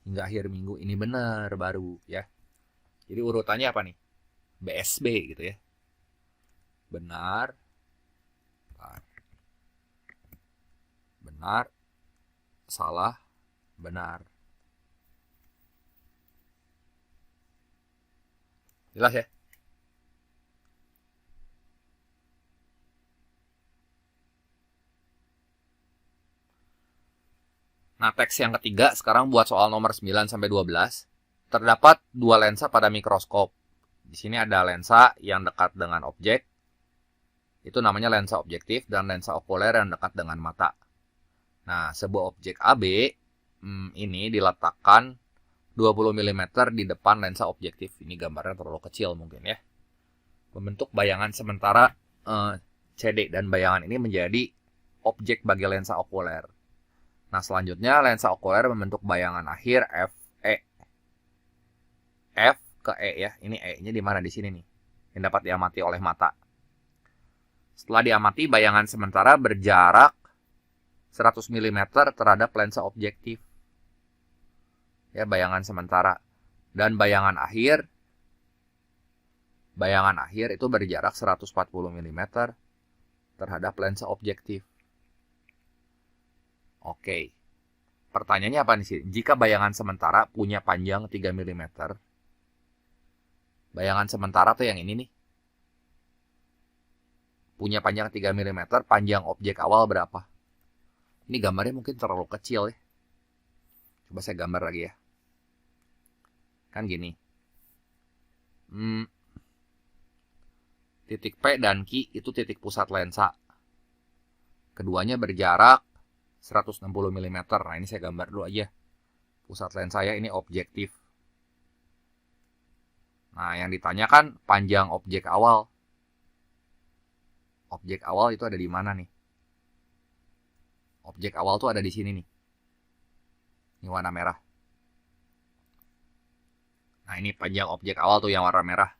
hingga akhir minggu. Ini benar baru ya. Jadi urutannya apa nih? BSB gitu ya. Benar. Benar. Salah. Benar. Jelas ya? Nah, teks yang ketiga sekarang buat soal nomor 9 sampai 12. Terdapat 2 lensa pada mikroskop. Di sini ada lensa yang dekat dengan objek. Itu namanya lensa objektif, dan lensa okuler yang dekat dengan mata. Nah, sebuah objek AB ini diletakkan 20 mm di depan lensa objektif. Ini gambarnya terlalu kecil mungkin ya. Membentuk bayangan sementara CD, dan bayangan ini menjadi objek bagi lensa okuler. Nah, selanjutnya lensa okuler membentuk bayangan akhir FE. F ke E ya. Ini E-nya di mana? Di sini nih. Yang dapat diamati oleh mata. Setelah diamati, bayangan sementara berjarak 100 mm terhadap lensa objektif. Ya, bayangan sementara. Dan bayangan akhir itu berjarak 140 mm terhadap lensa objektif. Oke. Pertanyaannya apa nih sih? Jika bayangan sementara punya panjang 3 mm. Bayangan sementara tuh yang ini nih. Punya panjang 3 mm, panjang objek awal berapa? Ini gambarnya mungkin terlalu kecil ya. Coba saya gambar lagi ya. Kan gini. Titik P dan Q itu titik pusat lensa. Keduanya berjarak 160 mm. Nah, ini saya gambar dulu aja. Pusat lensa ya, ini objektif. Nah, yang ditanyakan panjang objek awal. Objek awal itu ada di mana nih? Objek awal tuh ada di sini nih. Ini warna merah. Nah, ini panjang objek awal tuh yang warna merah.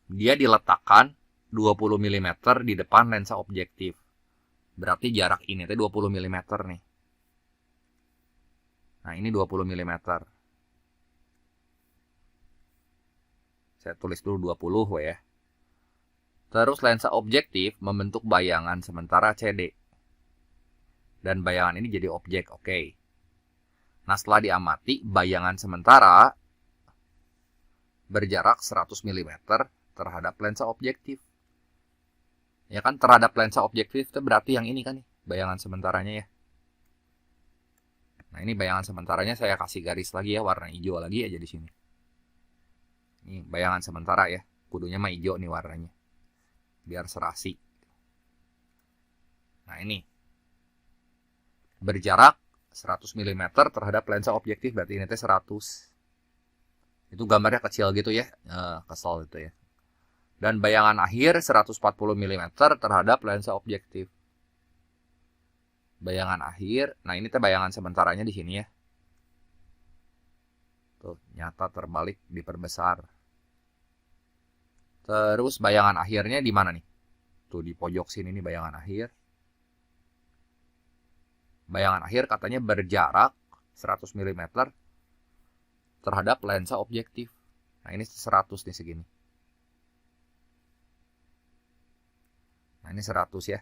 Dia diletakkan 20 mm di depan lensa objektif. Berarti jarak ini tuh 20 mm nih. Nah, ini 20 mm. Saya tulis dulu 20 ya. Terus lensa objektif membentuk bayangan sementara CD. Dan bayangan ini jadi objek, oke. Nah, setelah diamati, bayangan sementara berjarak 100 mm terhadap lensa objektif. Ya kan, terhadap lensa objektif itu berarti yang ini kan nih, bayangan sementaranya ya. Nah, ini bayangan sementaranya saya kasih garis lagi ya, warna hijau lagi aja di sini. Ini bayangan sementara ya, kudunya mah hijau nih warnanya. Biar serasi. Nah, ini berjarak 100 mm terhadap lensa objektif, berarti ini 100. Itu gambarnya kecil gitu ya, kesel itu ya. Dan bayangan akhir 140 mm terhadap lensa objektif. Bayangan akhir, nah ini bayangan sementaranya di sini ya. Tuh, nyata terbalik, diperbesar. Terus bayangan akhirnya di mana nih? Tuh di pojok sini nih bayangan akhir. Bayangan akhir katanya berjarak 100 mm terhadap lensa objektif. Nah, ini 100 nih segini. Nah, ini 100 ya.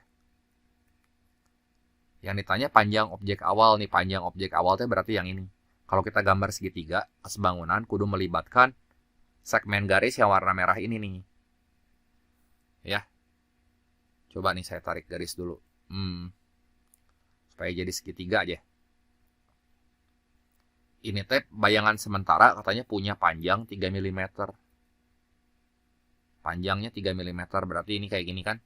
Yang ditanya panjang objek awal nih. Panjang objek awal itu berarti yang ini. Kalau kita gambar segitiga, kesebangunan kudu melibatkan segmen garis yang warna merah ini nih. Ya. Coba nih saya tarik garis dulu. Supaya jadi segitiga aja. Ini teh bayangan sementara katanya punya panjang 3 mm. Panjangnya 3 mm berarti ini kayak gini kan.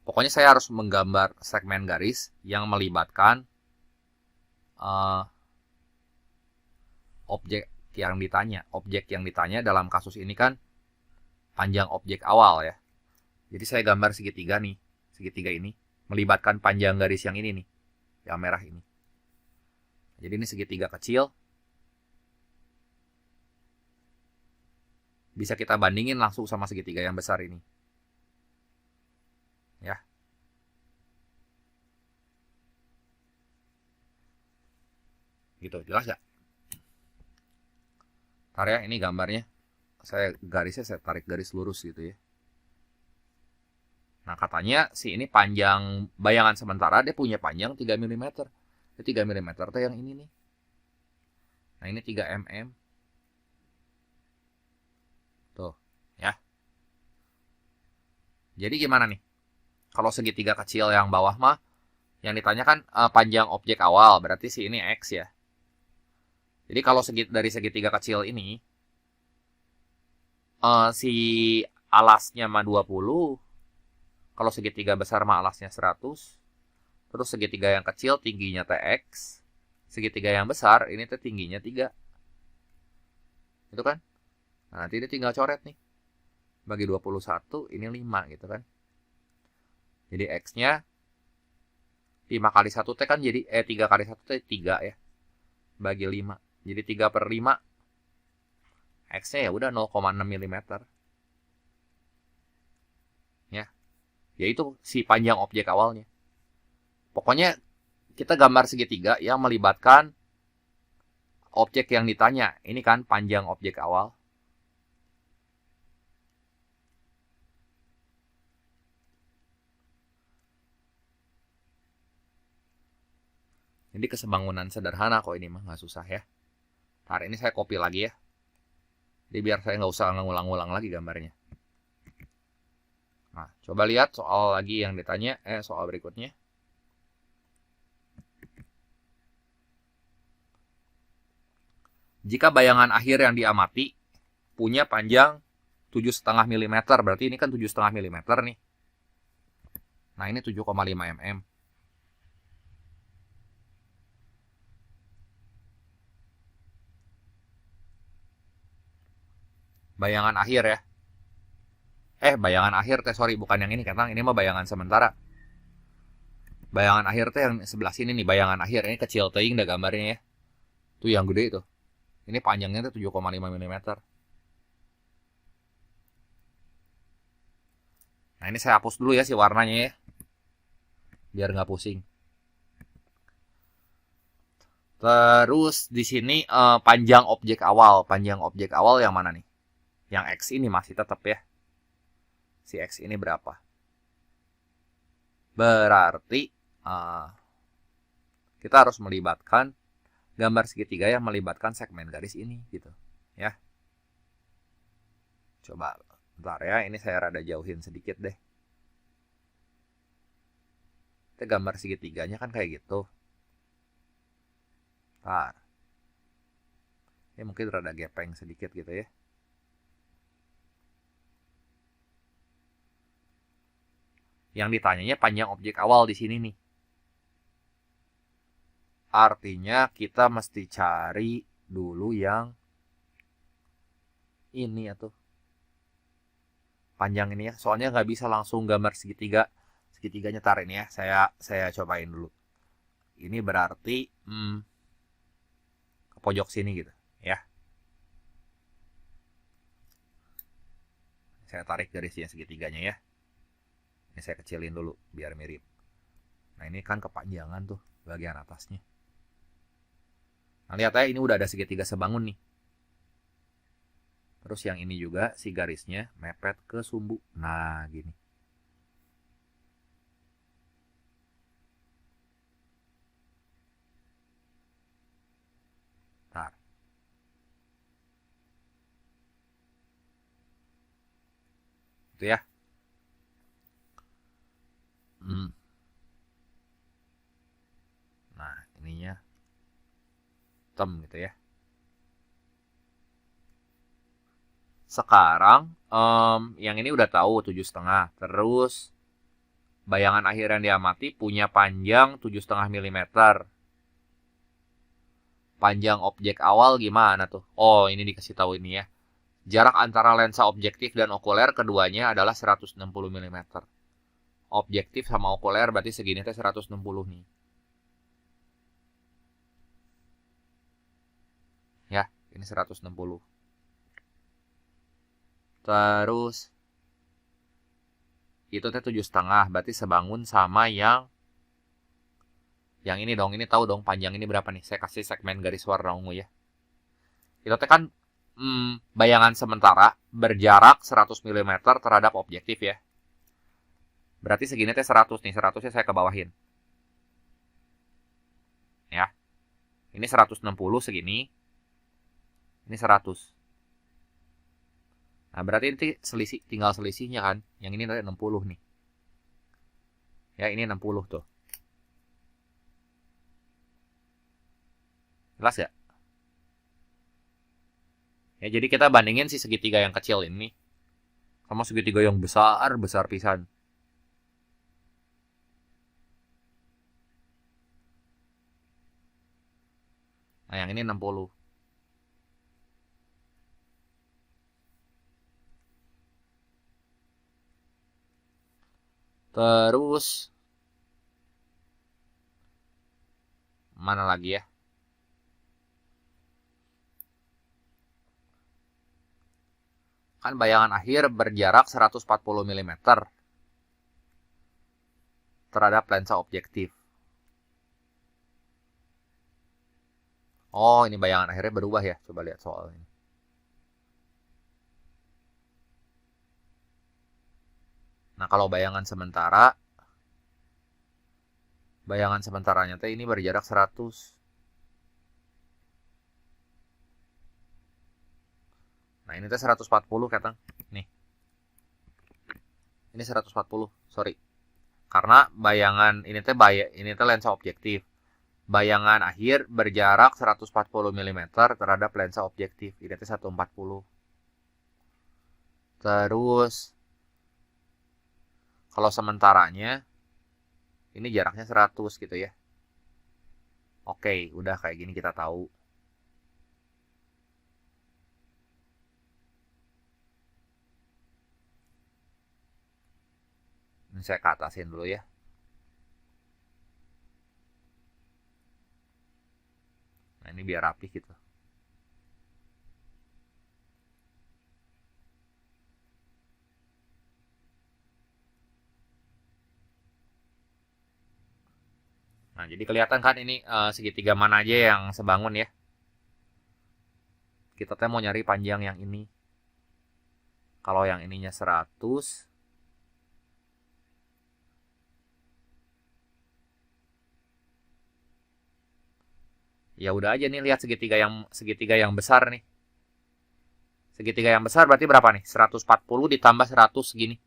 Pokoknya saya harus menggambar segmen garis yang melibatkan objek yang ditanya. Objek yang ditanya dalam kasus ini kan panjang objek awal ya. Jadi saya gambar segitiga nih. Segitiga ini melibatkan panjang garis yang ini nih. Yang merah ini. Jadi ini segitiga kecil. Bisa kita bandingin langsung sama segitiga yang besar ini. Ya. Gitu, jelas gak? Ntar ya, ini gambarnya. Garisnya saya tarik garis lurus gitu ya. Nah, katanya si ini panjang bayangan sementara dia punya panjang 3 mm. 3 mm itu yang ini nih. Nah, ini 3 mm. Tuh, ya. Jadi gimana nih? Kalau segitiga kecil yang bawah mah, yang ditanyakan panjang objek awal, berarti si ini X ya. Jadi kalau dari segitiga kecil ini, si alasnya mah 20, kalau segitiga besar mah alasnya 100, terus segitiga yang kecil tingginya TX, segitiga yang besar ini tuh tingginya 3. Itu kan? Nah, nanti dia tinggal coret nih. Bagi 21, ini 5 gitu kan. Jadi X-nya 5 kali 1 T kan jadi 3 kali 1 T 3 ya. Bagi 5. Jadi 3/5. X-nya ya udah 0,6 mm. Ya. Yaitu si panjang objek awalnya. Pokoknya kita gambar segitiga yang melibatkan objek yang ditanya. Ini kan panjang objek awal. Jadi kesebangunan sederhana kok ini mah, nggak susah ya. Hari ini saya copy lagi ya. Jadi biar saya nggak usah ngulang-ngulang lagi gambarnya. Nah, coba lihat soal lagi yang ditanya, soal berikutnya. Jika bayangan akhir yang diamati punya panjang 7,5 mm, berarti ini kan 7,5 mm nih. Nah, ini 7,5 mm. Bayangan akhir ya. Bayangan akhir sorry, bukan yang ini, karena ini mah bayangan sementara. Bayangan akhir yang sebelah sini nih, bayangan akhir ini kecil teuing dah gambarnya ya. Tuh yang gede itu. Ini panjangnya tuh 7,5 mm. Nah, ini saya hapus dulu ya si warnanya ya. Biar nggak pusing. Terus di sini panjang objek awal. Panjang objek awal yang mana nih? Yang X ini masih tetap ya. Si X ini berapa? Berarti kita harus melibatkan gambar segitiga yang melibatkan segmen garis ini gitu ya. Coba bentar ya, ini saya rada jauhin sedikit deh. Kita gambar segitiganya kan kayak gitu. Bentar. Ini mungkin rada gepeng sedikit gitu ya. Yang ditanyanya panjang objek awal di sini nih. Artinya kita mesti cari dulu yang ini atau panjang ini ya. Soalnya nggak bisa langsung gambar segitiga. Segitiganya tarik ini ya. Saya cobain dulu. Ini berarti ke pojok sini gitu ya. Saya tarik garisnya segitiganya ya. Ini saya kecilin dulu biar mirip. Nah, ini kan kepanjangan tuh bagian atasnya. Nah, lihat ya, ini udah ada segitiga sebangun nih. Terus yang ini juga si garisnya mepet ke sumbu. Nah, gini. Gitu ya. Nah, ininya hitam gitu ya. Sekarang yang ini udah tahu 7,5. Terus bayangan akhir yang diamati punya panjang 7,5 mm. Panjang objek awal gimana tuh? Oh, ini dikasih tahu ini ya. Jarak antara lensa objektif dan okuler keduanya adalah 160 mm. Objektif sama okuler berarti segini teh 160 nih. Ya, ini 160. Terus itu teh 7,5, berarti sebangun sama yang ini dong. Ini tahu dong panjang ini berapa nih? Saya kasih segmen garis warna ungu ya. Itu teh kan bayangan sementara berjarak 100 mm terhadap objektif ya. Berarti segini teh 100 nih. 100-nya saya kebawahin. Ya. Ini 160 segini. Ini 100. Nah, berarti nanti tinggal selisihnya kan. Yang ini nanti 60 nih. Ya, ini 60 tuh. Jelas gak? Ya, jadi kita bandingin si segitiga yang kecil ini sama segitiga yang besar pisan. Nah, yang ini 60. Terus mana lagi ya? Kan bayangan akhir berjarak 140 mm terhadap lensa objektif. Oh, ini bayangan akhirnya berubah ya. Coba lihat soal ini. Nah, kalau bayangan sementaranya teh ini berjarak 100. Nah, ini teh 140 katang. Nih. Ini 140, sorry. Karena bayangan ini teh lensa objektif. Bayangan akhir berjarak 140 mm terhadap lensa objektif. Ini teh 140. Terus kalau sementaranya ini jaraknya 100 gitu ya. Oke, udah kayak gini kita tahu. Ini saya ke atasin dulu ya. Nah, ini biar rapi gitu. Nah, jadi kelihatan kan ini segitiga mana aja yang sebangun ya. Kita teh mau nyari panjang yang ini. Kalau yang ininya 100, ya udah aja nih lihat segitiga yang besar nih. Segitiga yang besar berarti berapa nih? 140 ditambah 100 segini.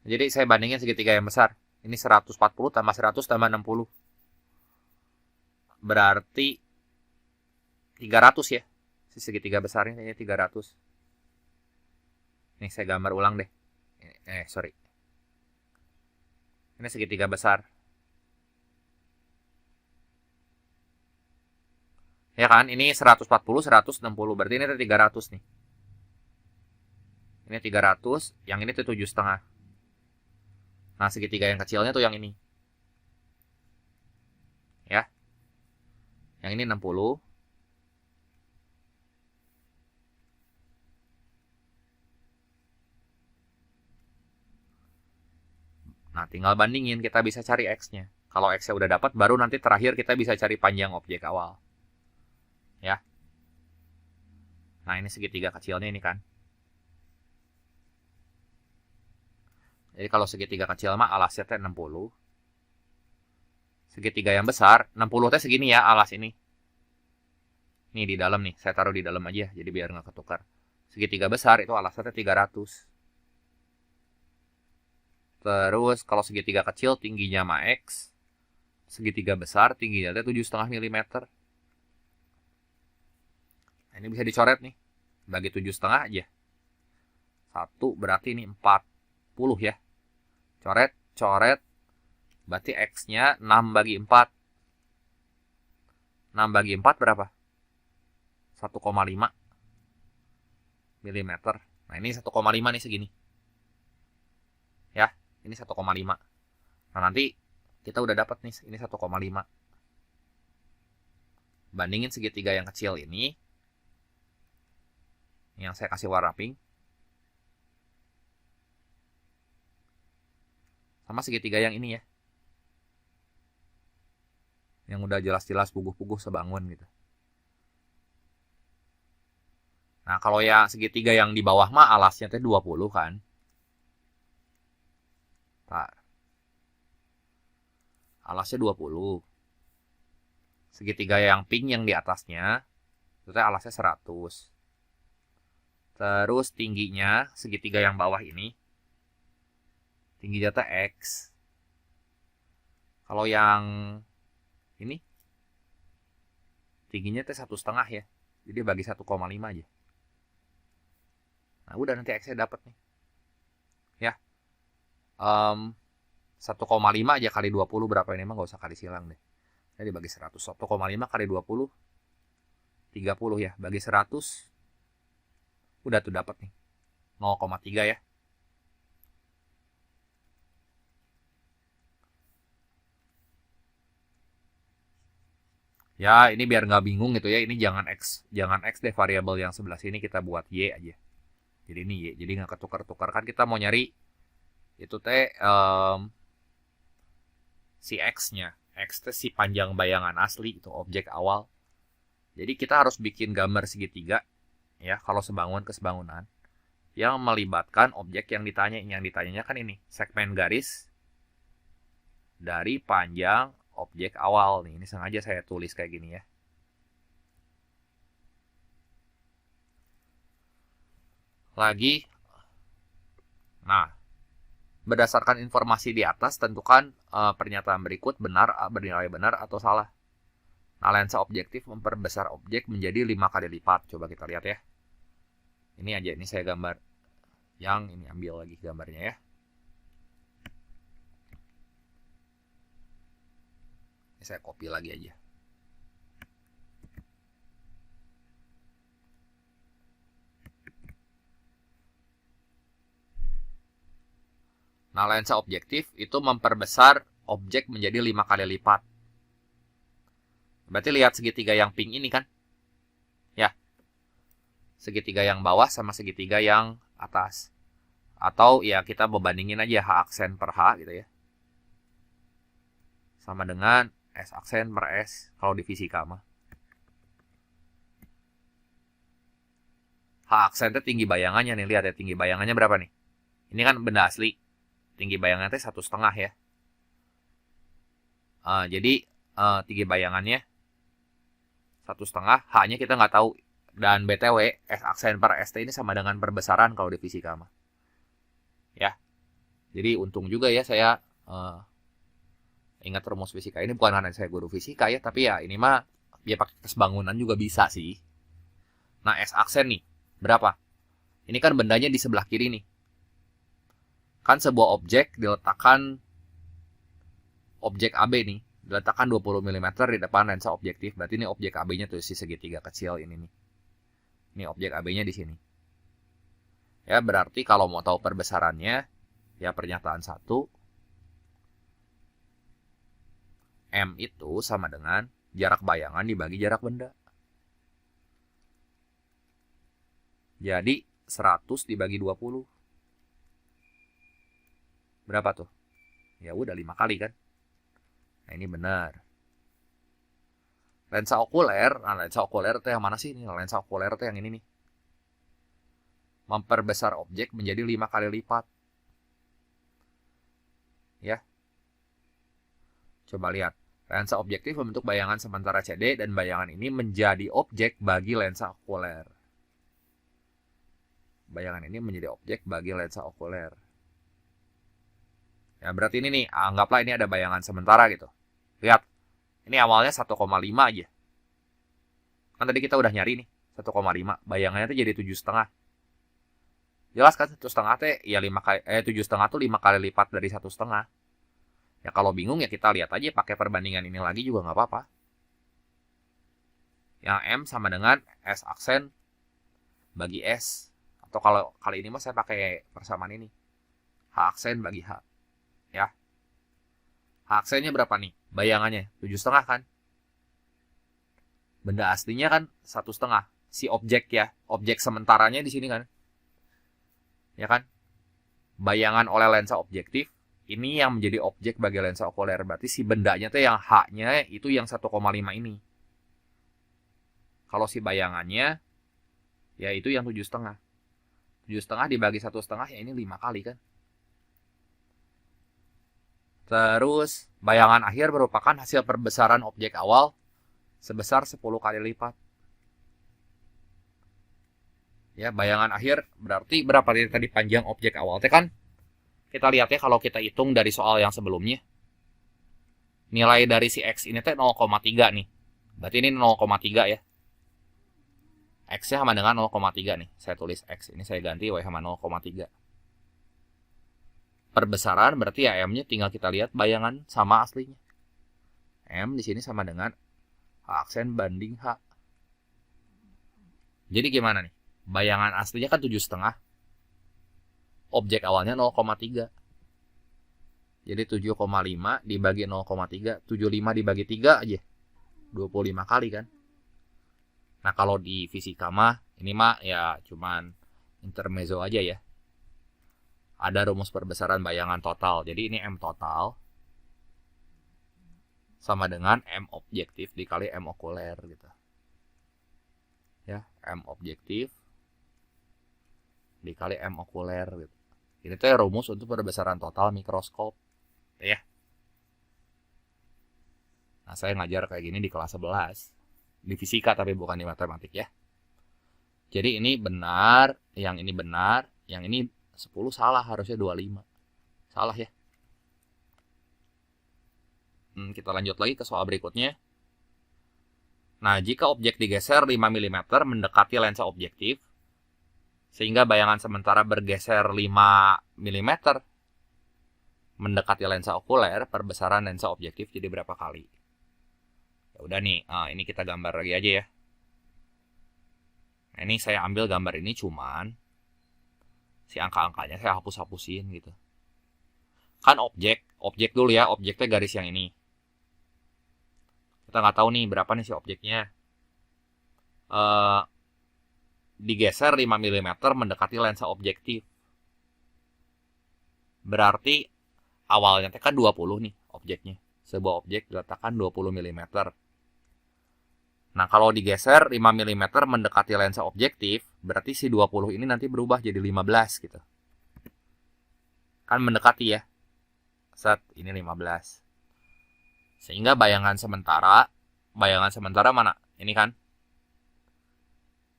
Jadi saya bandingin segitiga yang besar. Ini 140 tambah 100 tambah 60. Berarti 300 ya. Si segitiga besarnya ini 300. Nih saya gambar ulang deh. Sorry. Ini segitiga besar. Ya kan, ini 140, 160. Berarti ini ada 300 nih. Ini 300, yang ini tuh 7,5. Nah, segitiga yang kecilnya tuh yang ini. Ya. Yang ini 60. Nah, tinggal bandingin, kita bisa cari X-nya. Kalau X-nya udah dapat, baru nanti terakhir kita bisa cari panjang objek awal. Ya. Nah, ini segitiga kecilnya ini kan. Jadi kalau segitiga kecil mah alasnya teh 60. Segitiga yang besar, 60 teh segini ya alas ini. Nih di dalam nih, saya taruh di dalam aja jadi biar nggak ketukar. Segitiga besar itu alasnya 300. Terus kalau segitiga kecil tingginya ma X. Segitiga besar tingginya 7,5 mm. Nah, ini bisa dicoret nih. Bagi 7,5 aja. 1 berarti ini 40 ya. Coret, coret. Berarti X-nya 6 bagi 4. 6 bagi 4 berapa? 1,5 mm. Nah, ini 1,5 nih segini. Ya, ini 1,5. Nah, nanti kita udah dapat nih, ini 1,5. Bandingin segitiga yang kecil ini, yang saya kasih warna pink, sama segitiga yang ini ya. Yang udah jelas-jelas puguh-puguh sebangun gitu. Nah, kalau ya segitiga yang di bawah mah alasnya teh 20 kan. Nah, alasnya 20. Segitiga yang pink yang di atasnya, itu teh alasnya 100. Terus tingginya, segitiga yang bawah ini, tingginya teh X. Kalau yang ini, tingginya teh 1,5 ya. Jadi bagi 1,5 aja. Nah, udah nanti X-nya dapat nih. Ya. 1,5 aja kali 20 berapa ini mah gak usah kali silang deh. Jadi bagi 100. 1,5 kali 20 30 ya. Bagi 100 udah tuh dapat nih. 0,3 ya. Ya, ini biar nggak bingung gitu ya. Ini jangan X deh, variabel yang sebelah sini kita buat Y aja. Jadi ini Y, jadi nggak ketukar-tukar. Kan kita mau nyari itu teh si X-nya. X teh si panjang bayangan asli, itu objek awal. Jadi kita harus bikin gambar segitiga ya, kalau sebangun ke sebangunan yang melibatkan objek yang ditanya. Yang ditanyanya kan ini, segmen garis dari panjang objek awal nih. Ini sengaja saya tulis kayak gini ya. Lagi. Nah, berdasarkan informasi di atas, tentukan pernyataan berikut bernilai benar atau salah. Nah, lensa objektif memperbesar objek menjadi 5 kali lipat. Coba kita lihat ya. Ini aja, ini saya gambar. Yang ini ambil lagi gambarnya ya. Ini saya copy lagi aja. Nah, lensa objektif itu memperbesar objek menjadi 5 kali lipat. Berarti lihat segitiga yang pink ini kan? Ya. Segitiga yang bawah sama segitiga yang atas. Atau ya kita membandingin aja H aksen per H gitu ya. Sama dengan S aksen per S kalau di fisika mah. H aksen itu tinggi bayangannya nih, lihat ya, tinggi bayangannya berapa nih? Ini kan benda asli. Tinggi bayangannya 1,5 ya. Jadi tinggi bayangannya 1,5, H-nya kita nggak tahu. Dan BTW, S aksen per ST ini sama dengan perbesaran kalau di fisika mah. Ya. Jadi untung juga ya saya ingat rumus fisika ini, bukan karena saya guru fisika ya, tapi ya ini mah ya pakai kesebangunan juga bisa sih. Nah, S aksen nih, berapa? Ini kan bendanya di sebelah kiri nih. Kan sebuah objek diletakkan, objek AB nih, diletakkan 20 mm di depan lensa objektif. Berarti ini objek AB-nya tuh si segitiga kecil ini nih. Ini objek AB-nya di sini. Ya, berarti kalau mau tahu perbesarannya, ya pernyataan 1, M itu sama dengan jarak bayangan dibagi jarak benda. Jadi 100 dibagi 20. Berapa tuh? Ya udah 5 kali kan. Nah, ini benar. Lensa okuler, nah lensa okuler itu yang mana sih? Ini lensa okuler itu yang ini nih. Memperbesar objek menjadi 5 kali lipat. Ya. Coba lihat. Lensa objektif membentuk bayangan sementara CD dan bayangan ini menjadi objek bagi lensa okuler. bayangan ini menjadi objek bagi lensa okuler. Ya, berarti ini nih, anggaplah ini ada bayangan sementara gitu. Lihat, ini awalnya 1,5 aja. Kan tadi kita udah nyari nih, 1,5. Bayangannya tuh jadi 7,5. Jelas kan 1,5 teh ya 7,5 tuh 5 kali lipat dari 1,5. Ya kalau bingung ya kita lihat aja pakai perbandingan ini lagi juga nggak apa-apa. Yang M sama dengan S aksen bagi S. Atau kalau kali ini mah saya pakai persamaan ini. H aksen bagi H. Ya. H aksennya berapa nih? Bayangannya 7,5 kan? Benda aslinya kan 1,5. Si objek ya. Objek sementaranya di sini kan. Ya kan? Bayangan oleh lensa objektif. Ini yang menjadi objek bagi lensa okuler. Berarti si bendanya tuh yang H-nya itu yang 1,5 ini. Kalau si bayangannya, ya itu yang 7,5. 7,5 dibagi 1,5 ya ini 5 kali kan. Terus, bayangan akhir merupakan hasil perbesaran objek awal sebesar 10 kali lipat. Ya, bayangan akhir berarti berapa tadi panjang objek awal? Kan kita lihat ya kalau kita hitung dari soal yang sebelumnya. Nilai dari si X ini teh 0,3 nih. Berarti ini 0,3 ya. X-nya sama dengan 0,3 nih. Saya tulis X. Ini saya ganti Y sama 0,3. Perbesaran berarti ya M-nya tinggal kita lihat bayangan sama aslinya. M di sini sama dengan H aksen banding H. Jadi gimana nih? Bayangan aslinya kan 7,5. Objek awalnya 0,3. Jadi 7,5 dibagi 0,3. 75 dibagi 3 aja. 25 kali kan. Nah kalau di fisika mah, ini mah ya cuman intermezzo aja ya. Ada rumus perbesaran bayangan total. Jadi ini M total sama dengan M objektif dikali M okuler gitu. Ya, M objektif dikali M okuler gitu. Ini tuh rumus untuk perbesaran total mikroskop. Ya. Nah, saya ngajar kayak gini di kelas 11. Di fisika tapi bukan di matematik ya. Jadi ini benar, yang ini benar, yang ini 10 salah, harusnya 25. Salah ya. Kita lanjut lagi ke soal berikutnya. Nah, jika objek digeser 5 mm mendekati lensa objektif, sehingga bayangan sementara bergeser 5 mm mendekati lensa okuler, perbesaran lensa objektif jadi berapa kali? Ya udah nih, ini kita gambar lagi aja ya. Nah, ini saya ambil gambar ini cuman si angka-angkanya saya hapus-hapusin gitu. Kan objek dulu ya, objeknya garis yang ini. Kita nggak tahu nih berapa nih si objeknya. Digeser 5 mm mendekati lensa objektif. Berarti awalnya kan 20 nih objeknya. Sebuah objek diletakkan 20 mm. Nah, kalau digeser 5 mm mendekati lensa objektif, berarti si 20 ini nanti berubah jadi 15 gitu. Kan mendekati ya. Set, ini 15. Sehingga bayangan sementara mana? Ini kan.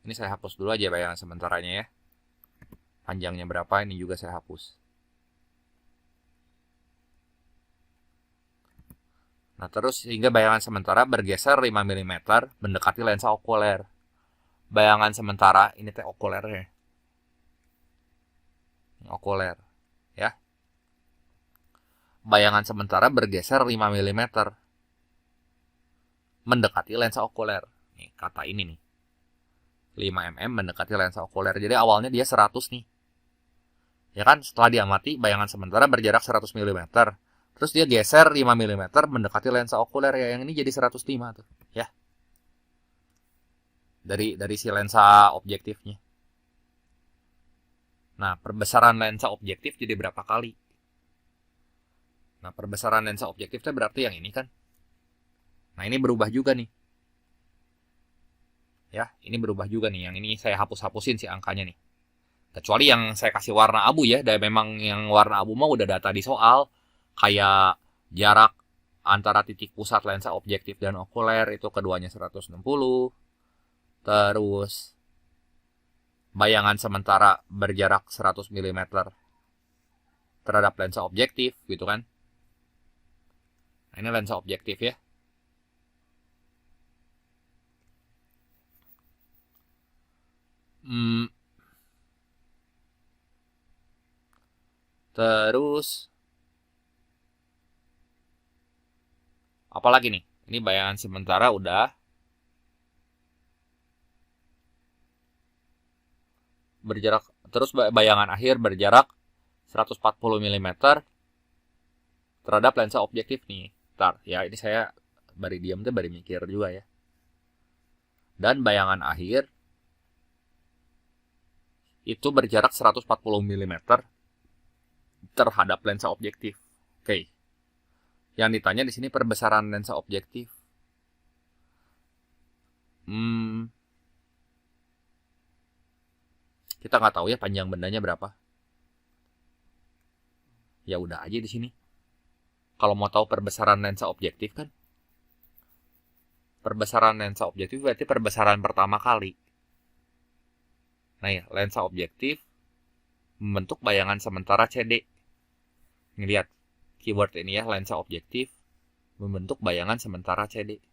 Ini saya hapus dulu aja bayangan sementaranya ya. Panjangnya berapa ini juga saya hapus. Nah terus sehingga bayangan sementara bergeser 5 mm mendekati lensa okuler. Bayangan sementara ini teh okulernya. Ini okuler ya. Bayangan sementara bergeser 5 mm mendekati lensa okuler. Nih kata ini nih. 5 mm mendekati lensa okuler. Jadi awalnya dia 100 nih. Ya kan setelah diamati bayangan sementara berjarak 100 mm. Terus dia geser 5 mm mendekati lensa okuler ya. Yang ini jadi 105 tuh. Ya. Dari si lensa objektifnya. Nah perbesaran lensa objektif jadi berapa kali? Nah perbesaran lensa objektifnya berarti yang ini kan. Nah ini berubah juga nih. Ya, ini berubah juga nih. Yang ini saya hapus-hapusin si angkanya nih. Kecuali yang saya kasih warna abu ya. Dan memang yang warna abu mah udah data di soal. Kayak jarak antara titik pusat lensa objektif dan okuler itu keduanya 160. Terus bayangan sementara berjarak 100 mm terhadap lensa objektif gitu kan. Nah, ini lensa objektif ya. Terus apalagi nih? Ini bayangan sementara udah. Berjarak terus bayangan akhir berjarak 140 mm terhadap lensa objektif nih. Ntar ya, ini saya bari diam tuh bari mikir juga ya. Dan bayangan akhir itu berjarak 140 mm terhadap lensa objektif. Oke. Yang ditanya di sini perbesaran lensa objektif. Kita nggak tahu ya panjang bendanya berapa. Ya udah aja di sini. Kalau mau tahu perbesaran lensa objektif kan, perbesaran lensa objektif berarti perbesaran pertama kali. Nah ya, lensa objektif membentuk bayangan sementara CD. Ngelihat keyword ini ya, lensa objektif membentuk bayangan sementara CD.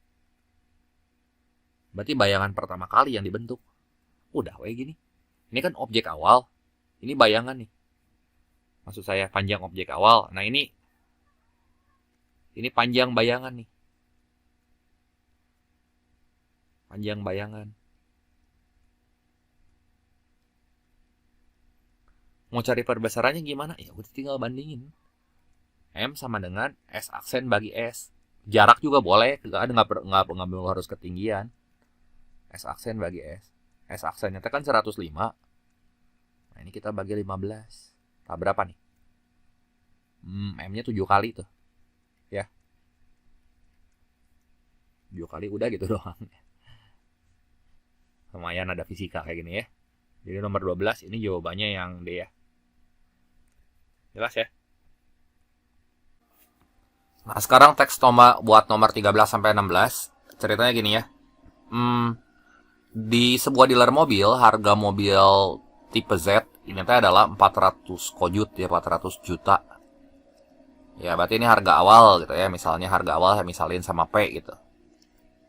Berarti bayangan pertama kali yang dibentuk. Udah kayak gini. Ini kan objek awal, ini bayangan nih. Maksud saya panjang objek awal. Nah ini panjang bayangan nih. Panjang bayangan. Mau cari perbesarannya gimana? Ya udah tinggal bandingin. M sama dengan S aksen bagi S. Jarak juga boleh, nggak harus ketinggian. S aksen bagi S. S aksennya kan 105. Nah ini kita bagi 15. Nah, berapa nih? M-nya 7 kali tuh. Ya. 7 kali udah gitu doang. Lumayan ada fisika kayak gini ya. Jadi nomor 12 ini jawabannya yang D ya. Jelas ya? Nah, sekarang teks buat nomor 13 sampai 16. Ceritanya gini ya. Di sebuah dealer mobil, harga mobil tipe Z ini adalah 400 kojut ya, 400 juta. Ya, berarti ini harga awal gitu ya. Misalnya harga awal saya misalin sama P gitu.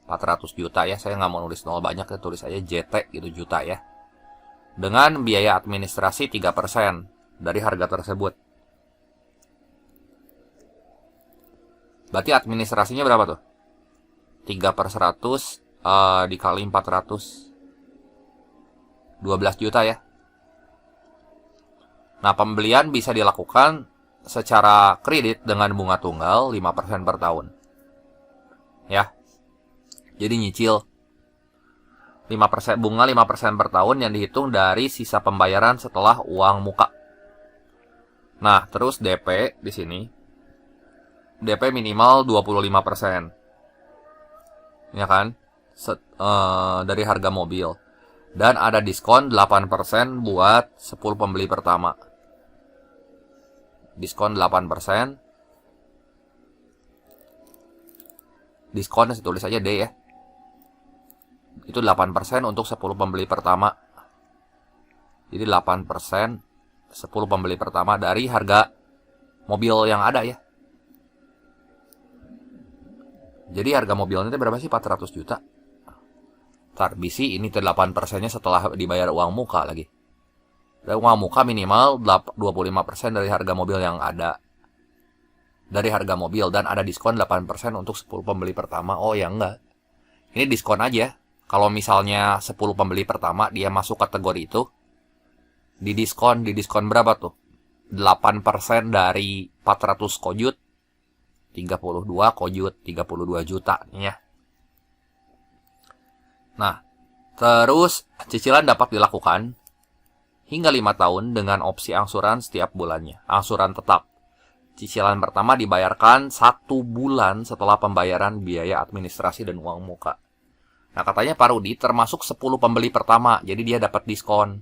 400 juta ya. Saya nggak mau nulis nol banyak ya, tulis aja JT gitu, juta ya. Dengan biaya administrasi 3% dari harga tersebut. Berarti administrasinya berapa tuh? 3/100 dikali 400. 12 juta ya. Nah, pembelian bisa dilakukan secara kredit dengan bunga tunggal 5% per tahun. Ya. Jadi nyicil 5%, bunga 5% per tahun yang dihitung dari sisa pembayaran setelah uang muka. Nah, terus DP di sini. DP minimal 25%. Ya kan? Dari harga mobil. Dan ada diskon 8% buat 10 pembeli pertama. Diskon 8%. Diskonnya saya tulis aja D ya. Itu 8% untuk 10 pembeli pertama. Jadi 8% 10 pembeli pertama dari harga mobil yang ada ya. Jadi harga mobilnya itu berapa sih? 400 juta. Bisi ini 8%-nya setelah dibayar uang muka lagi. Dan uang muka minimal 25% dari harga mobil yang ada. Dari harga mobil dan ada diskon 8% untuk 10 pembeli pertama. Oh ya enggak. Ini diskon aja. Kalau misalnya 10 pembeli pertama dia masuk kategori itu, didiskon berapa tuh? 8% dari 400 kojut, 32 kojut, 32 juta nih ya. Nah, terus cicilan dapat dilakukan hingga 5 tahun dengan opsi angsuran setiap bulannya. Angsuran tetap. Cicilan pertama dibayarkan 1 bulan setelah pembayaran biaya administrasi dan uang muka. Nah, katanya Pak Rudi termasuk 10 pembeli pertama, jadi dia dapat diskon.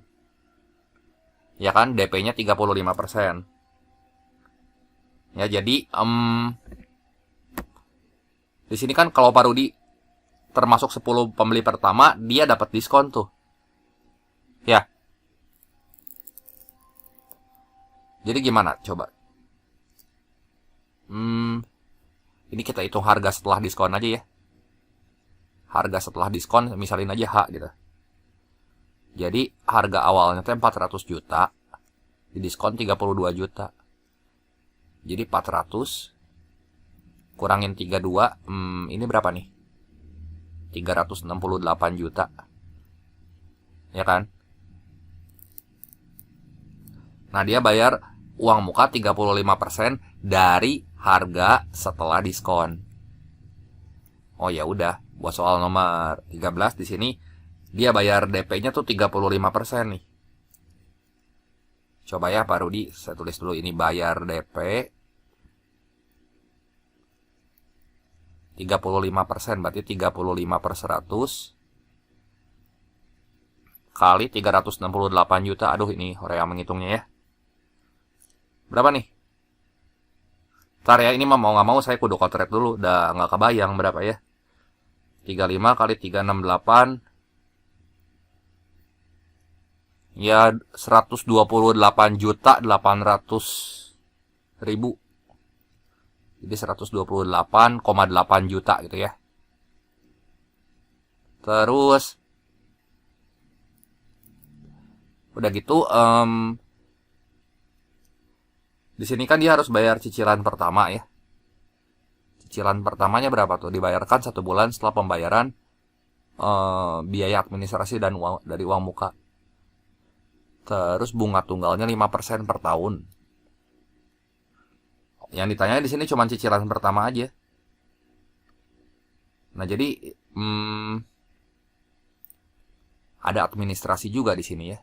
Ya kan, DP-nya 35%. Ya, jadi di sini kan kalau Pak Rudi termasuk 10 pembeli pertama, dia dapat diskon tuh. Ya. Jadi gimana? Coba. Ini kita hitung harga setelah diskon aja ya. Harga setelah diskon, misalin aja H gitu. Jadi harga awalnya tuh 400 juta, di diskon 32 juta. Jadi 400 kurangin 32, ini berapa nih? 368 juta. Ya kan? Nah, dia bayar uang muka 35% dari harga setelah diskon. Oh ya udah, buat soal nomor 13 di sini dia bayar DP-nya tuh 35% nih. Coba ya Pak Rudi, saya tulis dulu ini bayar DP 35%, berarti 35 per 100 kali 368 juta. Aduh, ini Horea menghitungnya ya. Berapa nih? Ntar ya, ini mau nggak mau saya kudu kotret dulu, udah nggak kebayang berapa ya. 35 kali 368, ya 128 juta 800 ribu. Jadi 128,8 juta gitu ya. Terus udah gitu, di sini kan dia harus bayar cicilan pertama ya. Cicilan pertamanya berapa tuh? Dibayarkan 1 bulan setelah pembayaran biaya administrasi dan dari uang muka. Terus bunga tunggalnya 5% per tahun. Yang ditanya di sini cuma cicilan pertama aja. Nah, jadi ada administrasi juga di sini ya.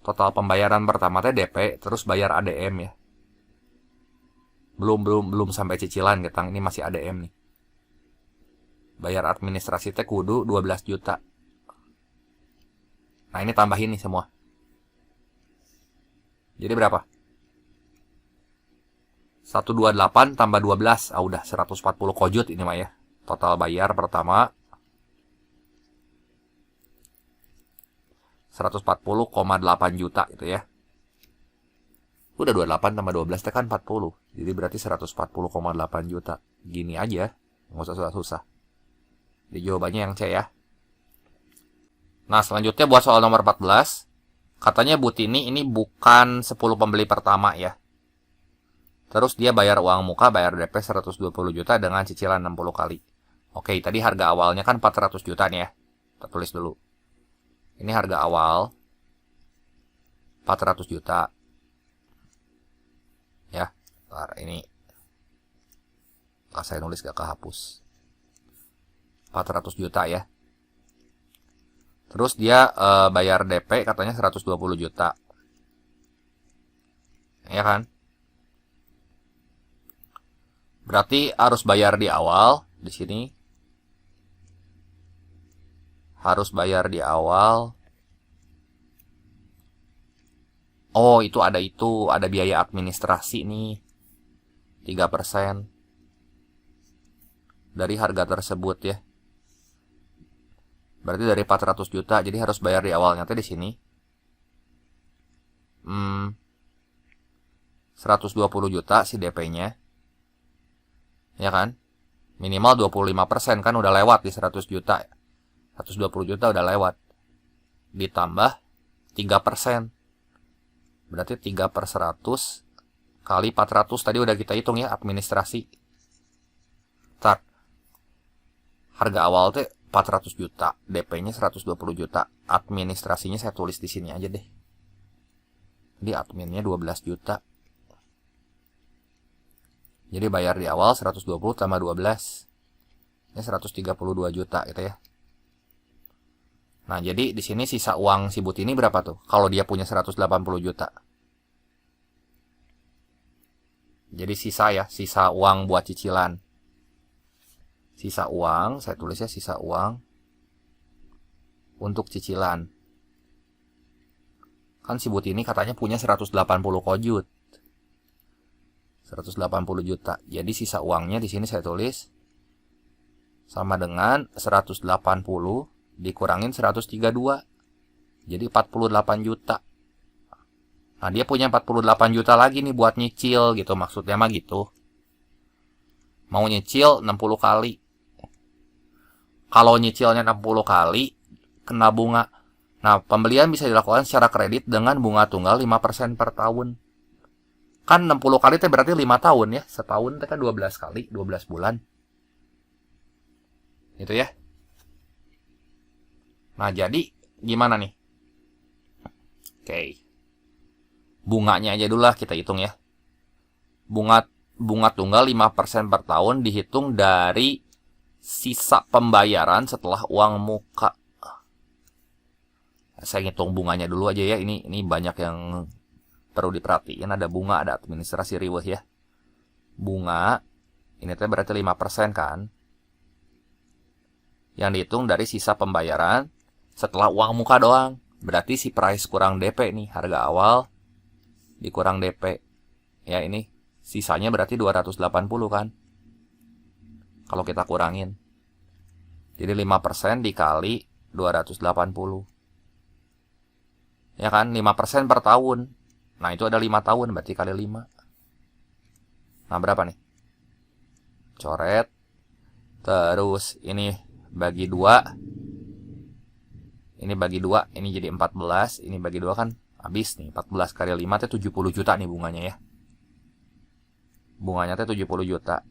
Total pembayaran pertama teh DP, terus bayar ADM ya. Belum sampai cicilan, getang ini masih ADM nih. Bayar administrasi teh kudu 12 juta. Nah, ini tambahin nih semua. Jadi berapa? 128 tambah 12, udah 140 kojut ini mah ya. Total bayar pertama 140,8 juta gitu ya. Udah 28 tambah 12 itu kan 40. Jadi berarti 140,8 juta. Gini aja, nggak usah susah-susah. Jadi jawabannya yang C ya. Nah, selanjutnya buat soal nomor 14. Katanya Bu Tini ini bukan 10 pembeli pertama ya. Terus dia bayar uang muka, bayar DP 120 juta dengan cicilan 60 kali. Oke, tadi harga awalnya kan 400 juta nih ya. Kita tulis dulu. Ini harga awal 400 juta. Ya, ntar ini saya nulis gak kehapus. 400 juta ya. Terus dia bayar DP katanya 120 juta. Ya kan? Berarti harus bayar di awal di sini. Harus bayar di awal. Oh, ada biaya administrasi nih. 3% dari harga tersebut ya. Berarti dari 400 juta, jadi harus bayar di awalnya tuh di sini. 120 juta si DP-nya. Ya kan? Minimal 25% kan udah lewat di 100 juta. 120 juta udah lewat. Ditambah 3%. Berarti 3 per 100 kali 400 tadi udah kita hitung ya administrasi. Tar. Harga awal tuh 400 juta, DP-nya 120 juta. Administrasinya saya tulis di sini aja deh. Jadi adminnya 12 juta. Jadi bayar di awal 120 tambah 12. Ini 132 juta gitu ya. Nah, jadi di sini sisa uang si But ini berapa tuh? Kalau dia punya 180 juta. Jadi sisa uang buat cicilan. Sisa uang, saya tulis ya sisa uang untuk cicilan. Kan si But ini katanya punya 180 kojut. 180 juta. Jadi sisa uangnya di sini saya tulis sama dengan 180 dikurangin 132. Jadi 48 juta. Nah, dia punya 48 juta lagi nih buat nyicil gitu. Maksudnya mah gitu. Mau nyicil 60 kali. Kalau nyicilnya 60 kali, kena bunga. Nah, pembelian bisa dilakukan secara kredit dengan bunga tunggal 5% per tahun. Kan 60 kali itu berarti 5 tahun ya. Setahun itu kan 12 kali, 12 bulan. Gitu ya. Nah, jadi gimana nih? Oke. Bunganya aja dulu lah kita hitung ya. Bunga tunggal 5% per tahun dihitung dari sisa pembayaran setelah uang muka. Saya ngitung bunganya dulu aja ya. Ini banyak yang perlu diperhatiin. Ada bunga, ada administrasi riweh ya. Bunga ini tuh berarti 5% kan. Yang dihitung dari sisa pembayaran setelah uang muka doang. Berarti si price kurang DP nih, harga awal dikurang DP. Ya ini sisanya berarti 280 kan. Kalau kita kurangin. Jadi 5% dikali 280. Ya kan, 5% per tahun. Nah, itu ada 5 tahun, berarti kali 5. Nah, berapa nih? Coret. Terus ini bagi 2. Ini bagi 2, ini jadi 14. Ini bagi 2 kan habis nih. 14 kali 5 itu 70 juta nih bunganya ya. Bunganya itu 70 juta.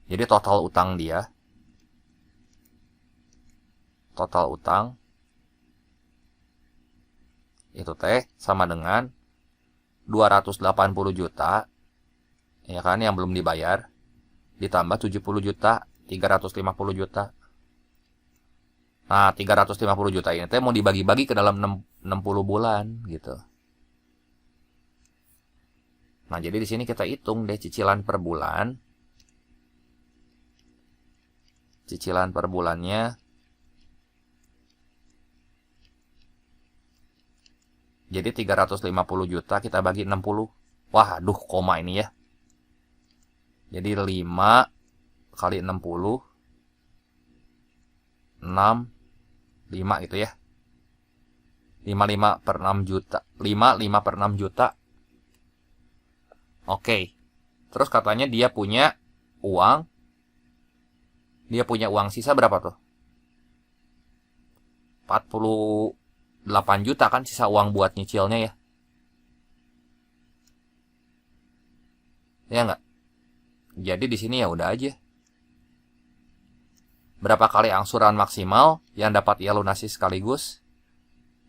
Jadi total utang dia. Total utang itu teh sama dengan 280 juta ya kan yang belum dibayar ditambah 70 juta 350 juta. Nah, 350 juta ini teh mau dibagi-bagi ke dalam 60 bulan gitu. Nah, jadi di sini kita hitung deh cicilan per bulan. Cicilan per bulannya jadi 350 juta kita bagi 60. Wah, aduh, koma ini ya. Jadi 5 kali 60. 6. 5 gitu ya. 55 per 6 juta. 5 per 6 juta. Oke. Terus katanya dia punya uang. Dia punya uang sisa berapa tuh? 48 juta kan sisa uang buat nyicilnya ya. Ya enggak? Jadi di sini ya udah aja. Berapa kali angsuran maksimal yang dapat ia lunasi sekaligus?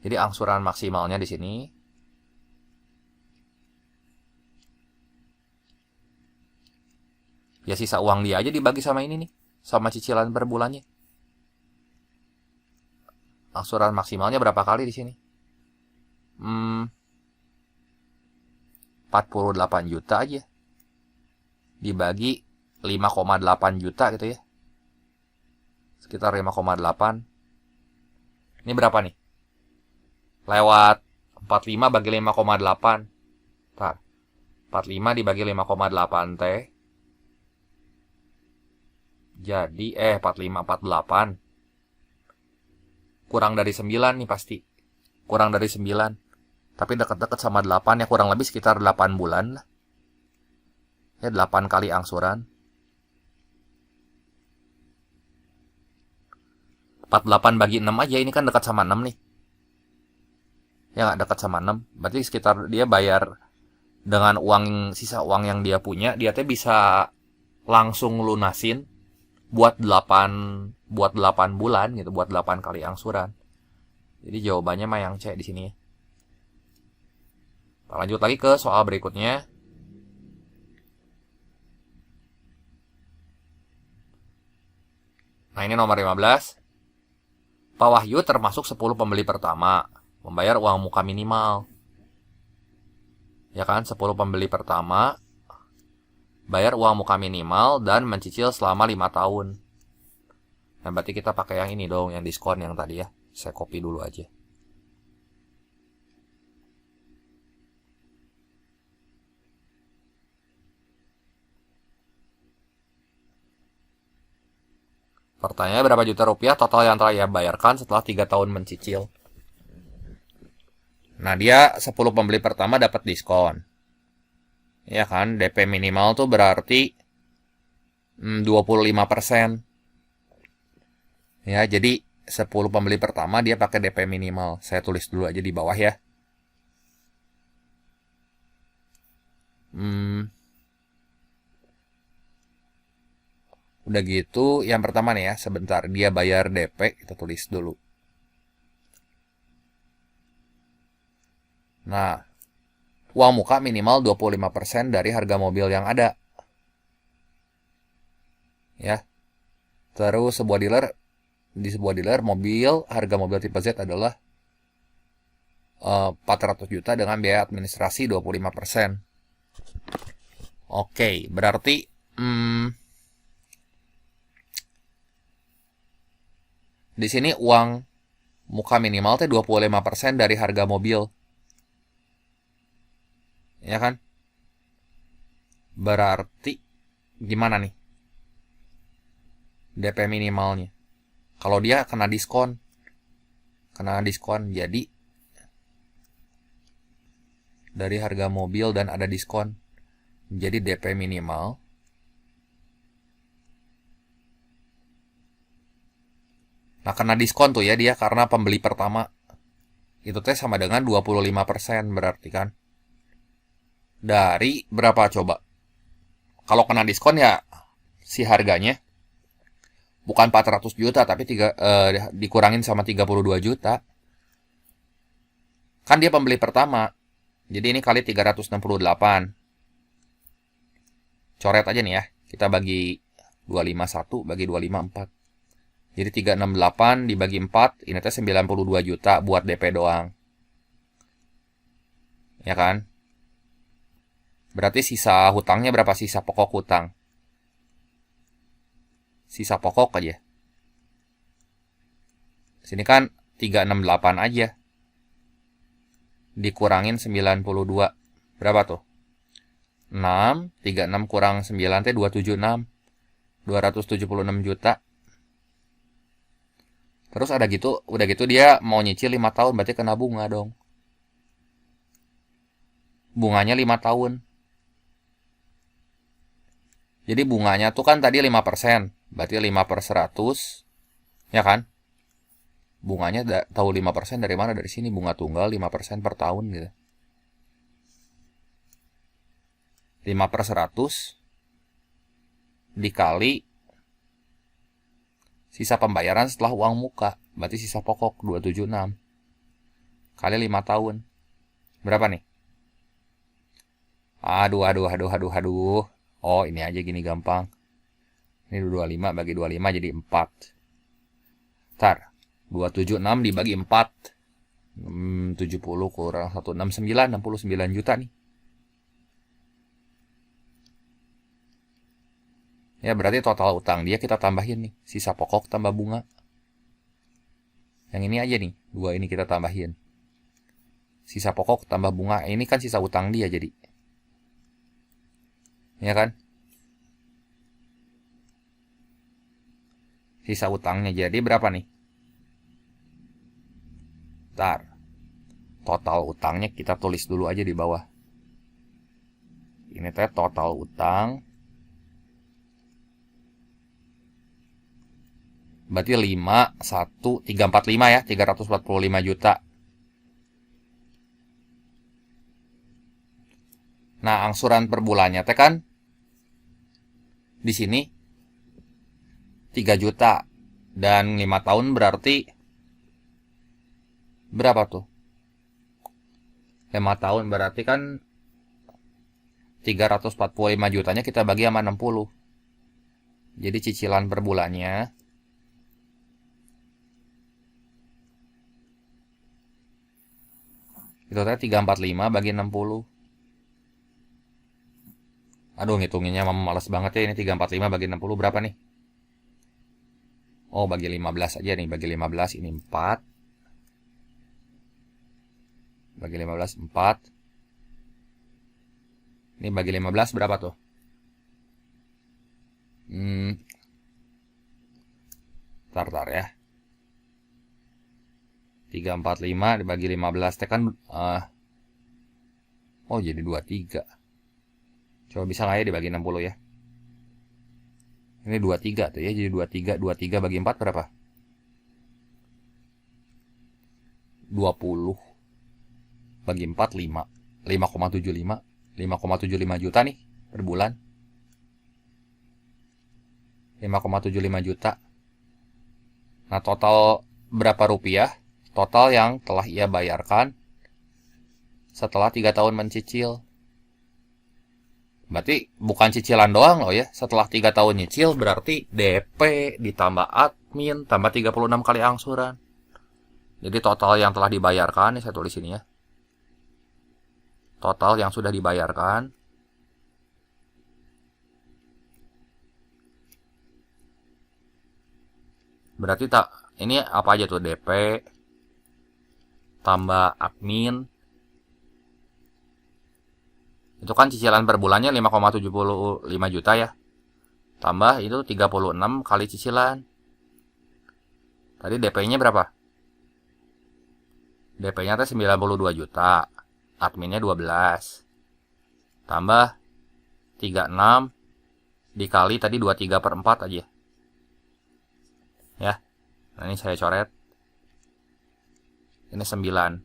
Jadi angsuran maksimalnya di sini ya sisa uang dia aja dibagi sama ini nih, sama cicilan per bulannya. Angsuran maksimalnya berapa kali di sini? 48 juta aja. Dibagi 5,8 juta gitu ya. Sekitar 5,8. Ini berapa nih? Lewat 45 bagi 5,8. Ntar. 45 dibagi 5,8 T. Jadi 45 48. Kurang dari 9 nih pasti. Kurang dari 9. Tapi dekat-dekat sama 8 ya, kurang lebih sekitar 8 bulan lah. Ya 8 kali angsuran. 48 bagi 6 aja, ini kan dekat sama 6 nih. Ya nggak dekat sama 6. Berarti sekitar dia bayar dengan uang sisa uang yang dia punya, dia teh bisa langsung lunasin buat 8 bulan gitu, buat 8 kali angsuran. Jadi jawabannya mah yang C di sini ya. Kita lanjut lagi ke soal berikutnya. Nah, ini nomor 15. Pak Wahyu termasuk 10 pembeli pertama, membayar uang muka minimal. Ya kan, 10 pembeli pertama, bayar uang muka minimal dan mencicil selama 5 tahun. Nah, berarti kita pakai yang ini dong, yang diskon yang tadi ya. Saya copy dulu aja. Pertanyaannya berapa juta rupiah total yang telah ia bayarkan setelah 3 tahun mencicil. Nah, dia 10 pembeli pertama dapat diskon. Ya kan, DP minimal tuh berarti 25%. Ya, jadi 10 pembeli pertama dia pakai DP minimal. Saya tulis dulu aja di bawah ya. Udah gitu, yang pertama nih ya, sebentar. Dia bayar DP, kita tulis dulu. Nah, uang muka minimal 25% dari harga mobil yang ada. Ya. Terus di sebuah dealer mobil, harga mobil tipe Z adalah 400 juta dengan biaya administrasi 25%. Oke, berarti di sini uang muka minimal teh 25% dari harga mobil. Ya kan? Berarti gimana nih? DP minimalnya. Kalau dia kena diskon. Jadi dari harga mobil dan ada diskon. Jadi DP minimal nah kena diskon tuh ya dia karena pembeli pertama. Itu teh sama dengan 25% berarti kan. Dari berapa coba? Kalau kena diskon ya si harganya bukan 400 juta tapi dikurangin sama 32 juta. Kan dia pembeli pertama. Jadi ini kali 368. Coret aja nih ya. Kita bagi 251 bagi 254. Jadi 368 dibagi 4, ini teh 92 juta buat DP doang. Ya kan? Berarti sisa hutangnya berapa? Sisa pokok hutang. Sisa pokok aja. Sini kan 368 aja. Dikurangin 92. Berapa tuh? 6, 36 kurang 9 teh 276. 276 juta. Terus udah gitu dia mau nyicil 5 tahun, berarti kena bunga dong. Bunganya 5 tahun. Jadi bunganya tuh kan tadi 5%, berarti 5/100, ya kan? Bunganya tahu 5% dari mana? Dari sini, bunga tunggal 5% per tahun gitu. 5/100 dikali sisa pembayaran setelah uang muka, berarti sisa pokok 276 kali 5 tahun. Berapa nih? Aduh. Oh, ini aja gini gampang. Ini 25 bagi 25 jadi 4. Ntar, 276 dibagi 4. 70 kurang 169, 69 juta nih. Ya berarti total utang dia kita tambahin nih. Sisa pokok tambah bunga. Yang ini aja nih. 2 ini kita tambahin. Sisa pokok tambah bunga. Ini kan sisa utang dia jadi. Ya kan? Sisa utangnya jadi berapa nih? Ntar. Total utangnya kita tulis dulu aja di bawah. Ini teh total utang. Berarti 345 ya, 345 juta. Nah, angsuran per bulannya teh kan di sini 3 juta dan 5 tahun berarti berapa tuh? 5 tahun berarti kan 345 jutanya kita bagi sama 60. Jadi cicilan per bulannya itu tadi 345 bagi 60. Aduh, ngitunginnya males banget ya ini 345 bagi 60 berapa nih? Oh, bagi 15 aja nih, bagi 15 ini 4. Bagi 15 4. Ini bagi 15 berapa tuh? Tar ya. 345 dibagi 15 teh kan oh jadi 23. Coba bisa nggak ya dibagi 60 ya? Ini 23 tuh ya, jadi 23 bagi 4 berapa? 20 bagi 4 5. 5,75. 5,75 juta nih per bulan. 5,75 juta. Nah, total berapa rupiah? Total yang telah ia bayarkan setelah 3 tahun mencicil. Berarti bukan cicilan doang loh ya. Setelah 3 tahun nyicil berarti DP ditambah admin tambah 36 kali angsuran. Jadi total yang telah dibayarkan, ini saya tulis ini ya. Total yang sudah dibayarkan berarti tak ini apa aja tuh, DP tambah admin. Itu kan cicilan per bulannya 5,75 juta ya. Tambah itu 36 kali cicilan. Tadi DP-nya berapa? DP-nya teh 92 juta. Adminnya 12. Tambah 36 dikali tadi 23/4 aja. Ya. Nah, ini saya coret. Ini 9.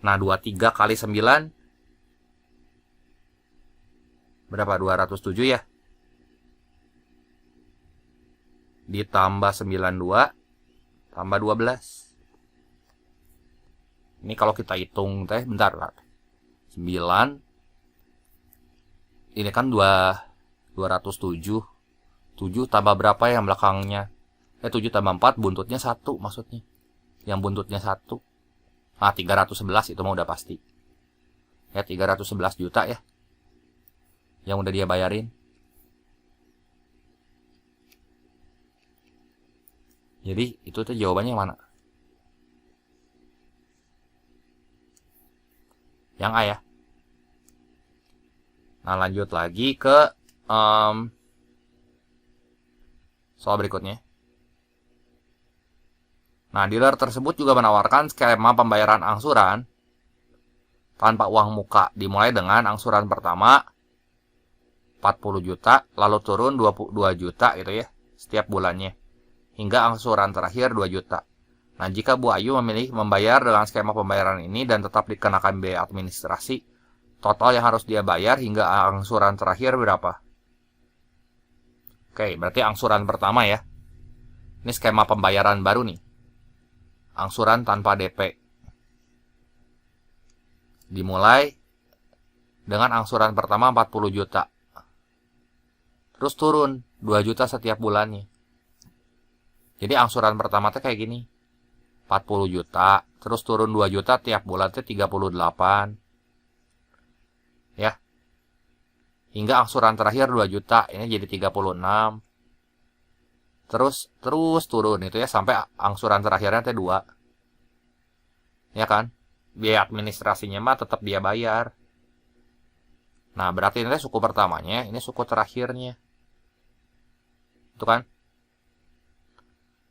Nah, 23 kali 9 berapa? 207 ya. Ditambah 92 tambah 12. Ini kalau kita hitung teh bentar lah. 9 ini kan 207. 7 tambah berapa yang belakangnya? 7 tambah 4 buntutnya 1 maksudnya. Yang buntutnya 1. Nah, 311 itu mah udah pasti. Ya, 311 juta ya. Yang udah dia bayarin. Jadi itu tuh jawabannya yang mana? Yang A ya. Nah, lanjut lagi ke soal berikutnya. Nah, dealer tersebut juga menawarkan skema pembayaran angsuran tanpa uang muka, dimulai dengan angsuran pertama 40 juta, lalu turun 22 juta gitu ya, setiap bulannya, hingga angsuran terakhir 2 juta. Nah, jika Bu Ayu memilih membayar dengan skema pembayaran ini dan tetap dikenakan biaya administrasi, total yang harus dia bayar hingga angsuran terakhir berapa? Oke, berarti angsuran pertama ya. Ini skema pembayaran baru nih. Angsuran tanpa DP. Dimulai dengan angsuran pertama 40 juta. Terus turun 2 juta setiap bulannya. Jadi angsuran pertama tuh kayak gini. 40 juta, terus turun 2 juta tiap bulan tuh 38. Ya. Hingga angsuran terakhir 2 juta, ini jadi 36. Terus turun itu ya sampai angsuran terakhirnya teh 2. Ya kan? Biaya administrasinya mah tetap dia bayar. Nah, berarti ini suku pertamanya, ini suku terakhirnya. Itu kan?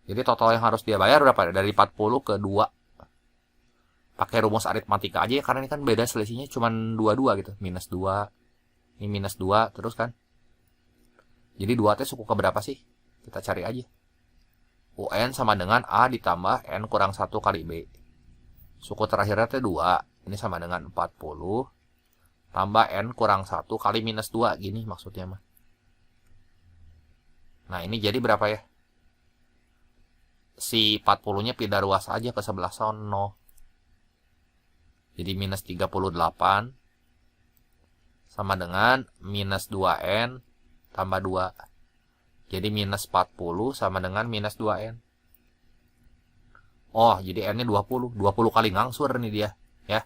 Jadi total yang harus dia bayar berapa? Dari 40 ke 2. Pakai rumus aritmatika aja ya, karena ini kan beda selisihnya cuma 22 gitu. Minus 2. Ini minus 2 terus kan. Jadi 2 teh suku ke berapa sih? Kita cari aja. UN sama dengan A ditambah N kurang 1 kali B. Suku terakhirnya teh 2. Ini sama dengan 40. Tambah N kurang 1 kali minus 2. Gini maksudnya mah. Nah, ini jadi berapa ya? Si 40-nya pindah ruas aja ke sebelah sono. Jadi minus 38 sama dengan minus 2N tambah 2. Jadi minus 40 sama dengan minus 2N. Oh, jadi N-nya 20. 20 kali ngangsur nih dia. Ya.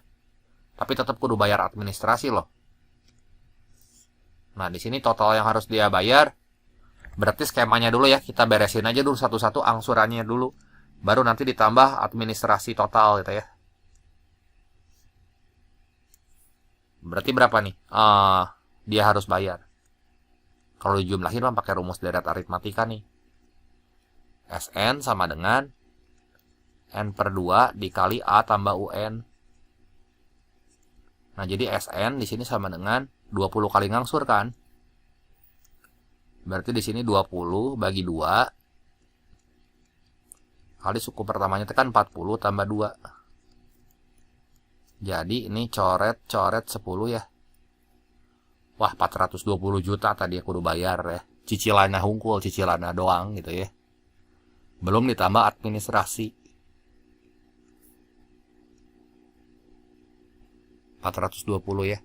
Tapi tetap kudu bayar administrasi loh. Nah, di sini total yang harus dia bayar. Berarti skemanya dulu ya. Kita beresin aja dulu satu-satu angsurannya dulu. Baru nanti ditambah administrasi total gitu ya. Berarti berapa nih? Dia harus bayar. Kalau dijumlahin mah pakai rumus deret aritmatika nih. SN sama dengan N per 2 dikali A tambah UN. Nah, jadi SN di sini sama dengan 20 kali ngangsur kan? Berarti di sini 20 bagi 2 kali suku pertamanya itu kan 40 tambah 2. Jadi ini coret-coret 10 ya. Wah, 420 juta tadi aku udah bayar ya. Cicilannya hungkul, cicilannya doang gitu ya. Belum ditambah administrasi. 420 ya.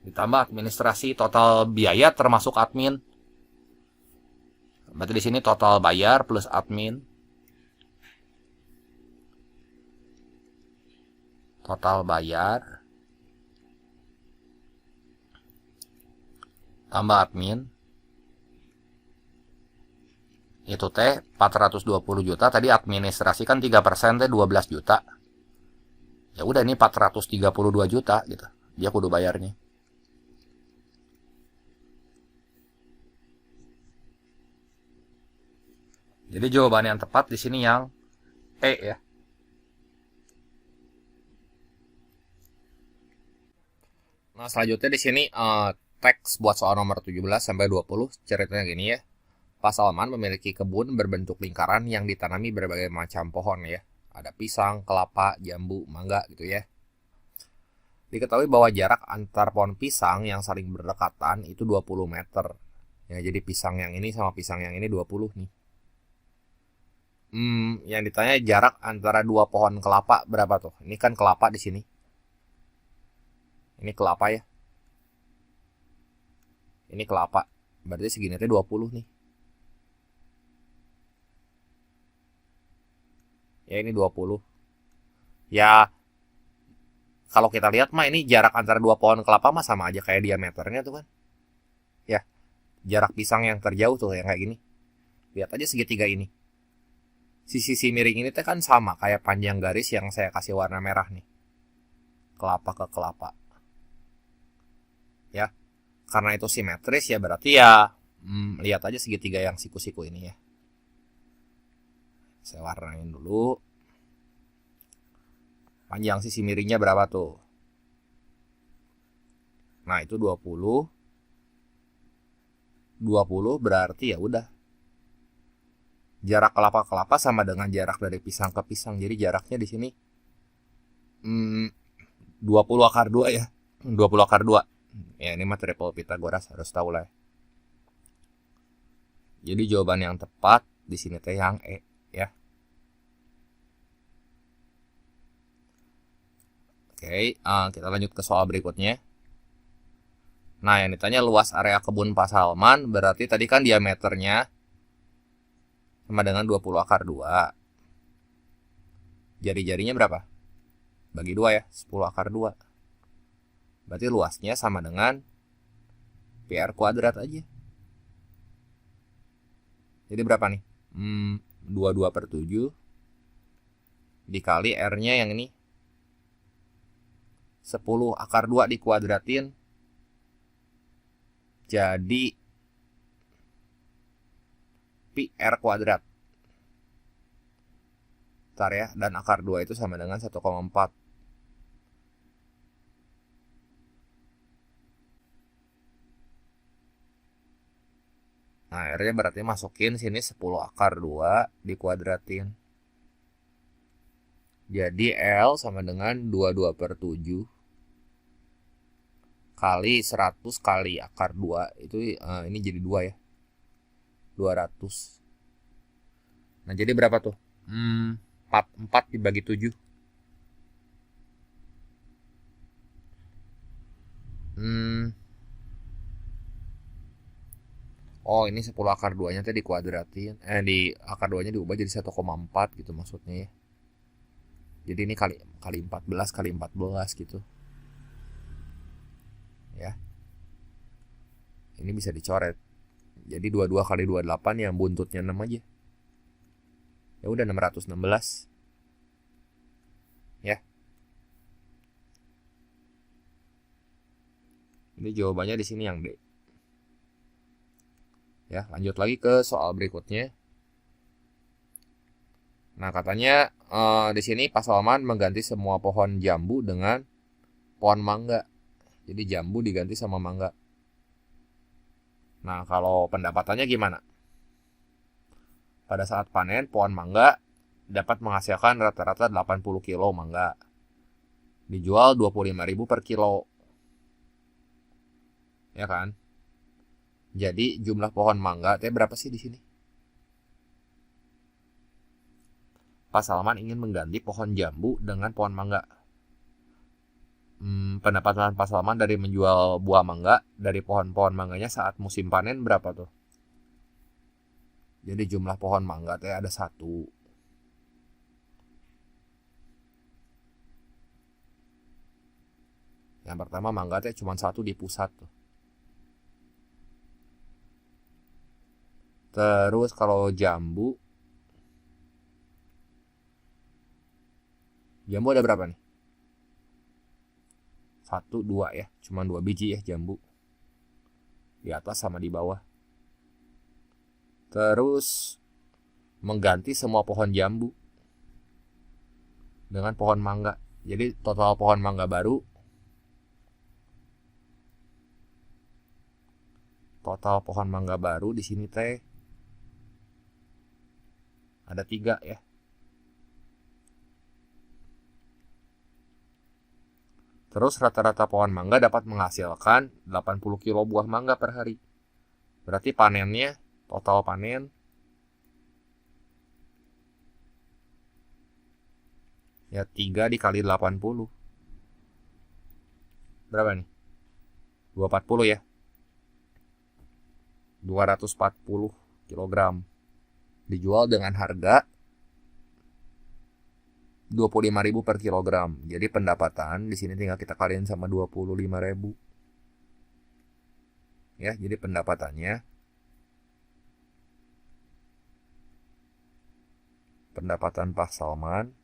Ditambah administrasi, total biaya termasuk admin. Berarti di sini total bayar plus admin. Total bayar tambah admin. Itu teh 420 juta, tadi administrasi kan 3% teh 12 juta. Ya udah, ini 432 juta gitu. Dia kudu bayarnya. Jadi jawaban yang tepat di sini yang E ya. Nah, selanjutnya di sini teks buat soal nomor 17 sampai 20 ceritanya gini ya. Pak Salman memiliki kebun berbentuk lingkaran yang ditanami berbagai macam pohon ya. Ada pisang, kelapa, jambu, mangga gitu ya. Diketahui bahwa jarak antar pohon pisang yang saling berdekatan itu 20 meter. Ya, jadi pisang yang ini sama pisang yang ini 20 nih. Yang ditanya jarak antara dua pohon kelapa berapa tuh? Ini kan kelapa di sini. Ini kelapa ya. Ini kelapa. Berarti segini teh 20 nih. Ya, ini 20. Ya, kalau kita lihat mah ini jarak antara dua pohon kelapa mah sama aja kayak diameternya tuh kan. Ya, jarak pisang yang terjauh tuh yang kayak gini. Lihat aja segitiga ini. Sisi miring ini teh kan sama kayak panjang garis yang saya kasih warna merah nih. Kelapa ke kelapa. Ya, karena itu simetris ya berarti ya lihat aja segitiga yang siku-siku ini ya. Saya warnain dulu. Panjang sisi miringnya berapa tuh? Nah, itu 20. 20 berarti ya udah. Jarak kelapa-kelapa sama dengan jarak dari pisang ke pisang. Jadi jaraknya di sini 20 akar 2 ya. 20 akar 2. Ya, ini mah triple Pythagoras, harus tahu lah. Jadi jawaban yang tepat di sini teh yang E ya. Oke, kita lanjut ke soal berikutnya. Nah, yang ditanya luas area kebun Pak Salman, berarti tadi kan diameternya sama dengan 20 akar 2. Jari-jarinya berapa? Bagi 2 ya, 10 akar 2. Berarti luasnya sama dengan PR kuadrat aja. Jadi berapa nih? 22 per 7 dikali R-nya yang ini 10 akar 2 dikuadratin jadi PR kuadrat. Bentar ya, dan akar 2 itu sama dengan 1,4. Nah, R-nya berarti masukin sini 10 akar 2 dikuadratin. Jadi L sama dengan 22 per 7 kali 100 kali akar 2 itu ini jadi 2 ya. 200. Nah, jadi berapa tuh? 4 dibagi 7. Oh, ini 10 akar 2-nya tadi dikuadratin. Di akar 2-nya diubah jadi 1,4 gitu maksudnya ya. Jadi ini kali 14 kali 14 gitu. Ya. Ini bisa dicoret. Jadi 22 kali 28 yang buntutnya 6 aja. Ya udah 616. Ya. Ini jawabannya di sini yang D. Ya, lanjut lagi ke soal berikutnya. Nah, katanya di sini Pak Salman mengganti semua pohon jambu dengan pohon mangga. Jadi jambu diganti sama mangga. Nah, kalau pendapatannya gimana? Pada saat panen, pohon mangga dapat menghasilkan rata-rata 80 kilo mangga. Dijual 25.000 per kilo. Ya kan? Jadi jumlah pohon mangga teh berapa sih di sini? Pak Salman ingin mengganti pohon jambu dengan pohon mangga. Pendapatan Pak Salman dari menjual buah mangga dari pohon-pohon mangganya saat musim panen berapa tuh? Jadi jumlah pohon mangga teh ada satu. Yang pertama mangga teh cuma satu di pusat tuh. Terus kalau jambu ada berapa nih? Satu, dua ya, cuma 2 biji ya jambu. Di atas sama di bawah. Terus mengganti semua pohon jambu dengan pohon mangga. Jadi total pohon mangga baru, di sini teh ada 3 ya. Terus rata-rata pohon mangga dapat menghasilkan 80 kilo buah mangga per hari. Berarti panennya, total panen ya 3 dikali 80. Berapa nih? 240 ya. 240 kilogram. Dijual dengan harga 25.000 per kilogram. Jadi pendapatan di sini tinggal kita kaliin sama 25.000. Ya, jadi pendapatan Pak Salman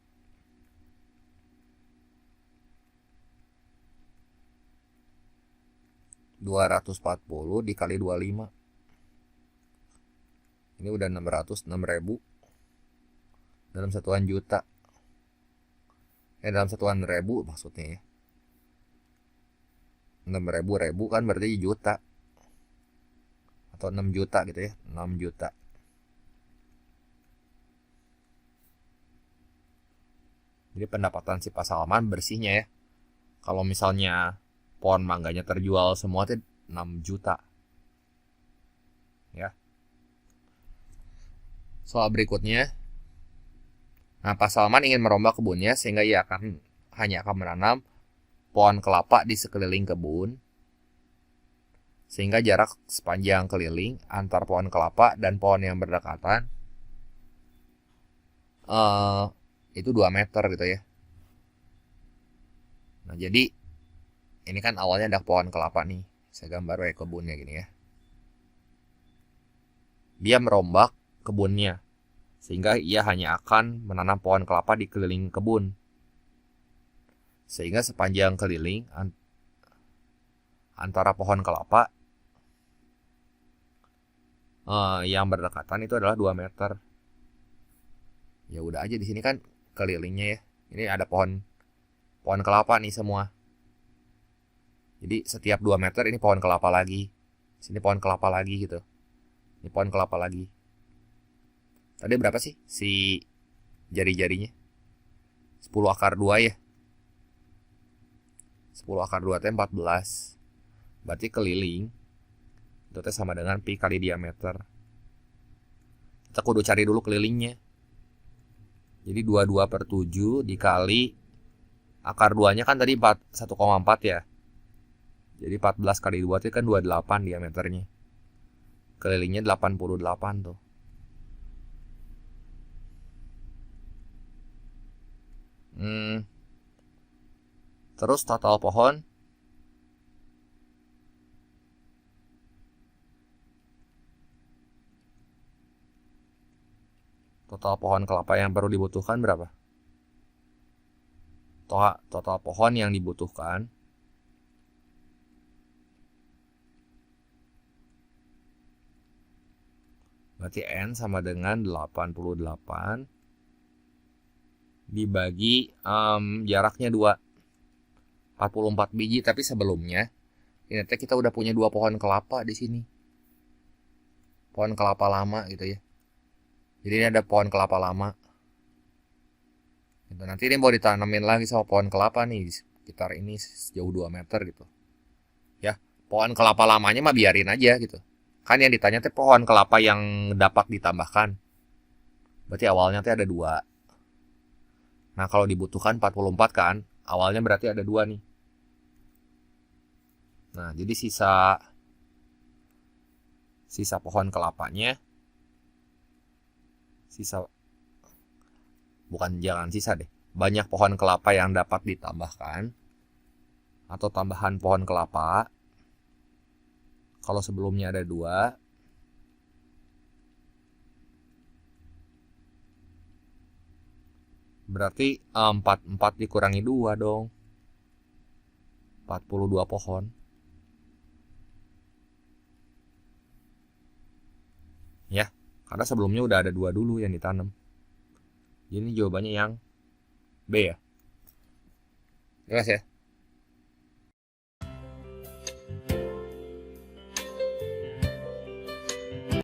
$240 dikali 25. Ini udah 606.000 dalam satuan juta. Dalam satuan ribu maksudnya ya. 6.000 kan berarti juta. Atau 6 juta gitu ya. 6 juta. Jadi pendapatan si Pak Salman bersihnya ya. Kalau misalnya pohon mangganya terjual semua itu 6 juta. Ya. Soal berikutnya. Nah, Pak Salman ingin merombak kebunnya sehingga ia hanya akan menanam pohon kelapa di sekeliling kebun. Sehingga jarak sepanjang keliling antar pohon kelapa dan pohon yang berdekatan itu 2 meter gitu ya. Nah, jadi ini kan awalnya ada pohon kelapa nih. Saya gambar kayak kebunnya gini ya. Dia merombak kebunnya sehingga ia hanya akan menanam pohon kelapa di keliling kebun. Sehingga sepanjang keliling antara pohon kelapa yang berdekatan itu adalah 2 meter. Ya udah aja di sini kan kelilingnya ya. Ini ada pohon kelapa nih semua. Jadi setiap 2 meter ini pohon kelapa lagi. Sini pohon kelapa lagi gitu. Ini pohon kelapa lagi. Tadi berapa sih si jari-jarinya? 10 akar 2 ya. 10 akar 2 itu 14. Berarti keliling itu sama dengan pi kali diameter. Kita kudu cari dulu kelilingnya. Jadi 22 per 7 dikali akar 2-nya kan tadi 1,4 ya. Jadi 14 kali 2 itu kan 28 diameternya. Kelilingnya 88 tuh. Terus total pohon kelapa yang perlu dibutuhkan berapa? Total pohon yang dibutuhkan berarti N sama dengan 88 dibagi jaraknya 2, 44 biji. Tapi sebelumnya ini kita udah punya 2 pohon kelapa di sini, pohon kelapa lama gitu ya. Jadi ini ada pohon kelapa lama gitu. Nanti ini mau ditanamin lagi sama pohon kelapa nih sekitar ini sejauh 2 meter gitu ya. Pohon kelapa lamanya mah biarin aja gitu, kan yang ditanya teh pohon kelapa yang dapat ditambahkan. Berarti awalnya teh ada 2. Nah kalau dibutuhkan 44 kan, awalnya berarti ada 2 nih. Nah jadi sisa pohon kelapanya, jangan sisa deh, banyak pohon kelapa yang dapat ditambahkan atau tambahan pohon kelapa. Kalau sebelumnya ada 2, berarti 4 dikurangi 2 dong, 42 pohon ya, karena sebelumnya udah ada 2 dulu yang ditanam. Jadi jawabannya yang B ya. Jelas ya?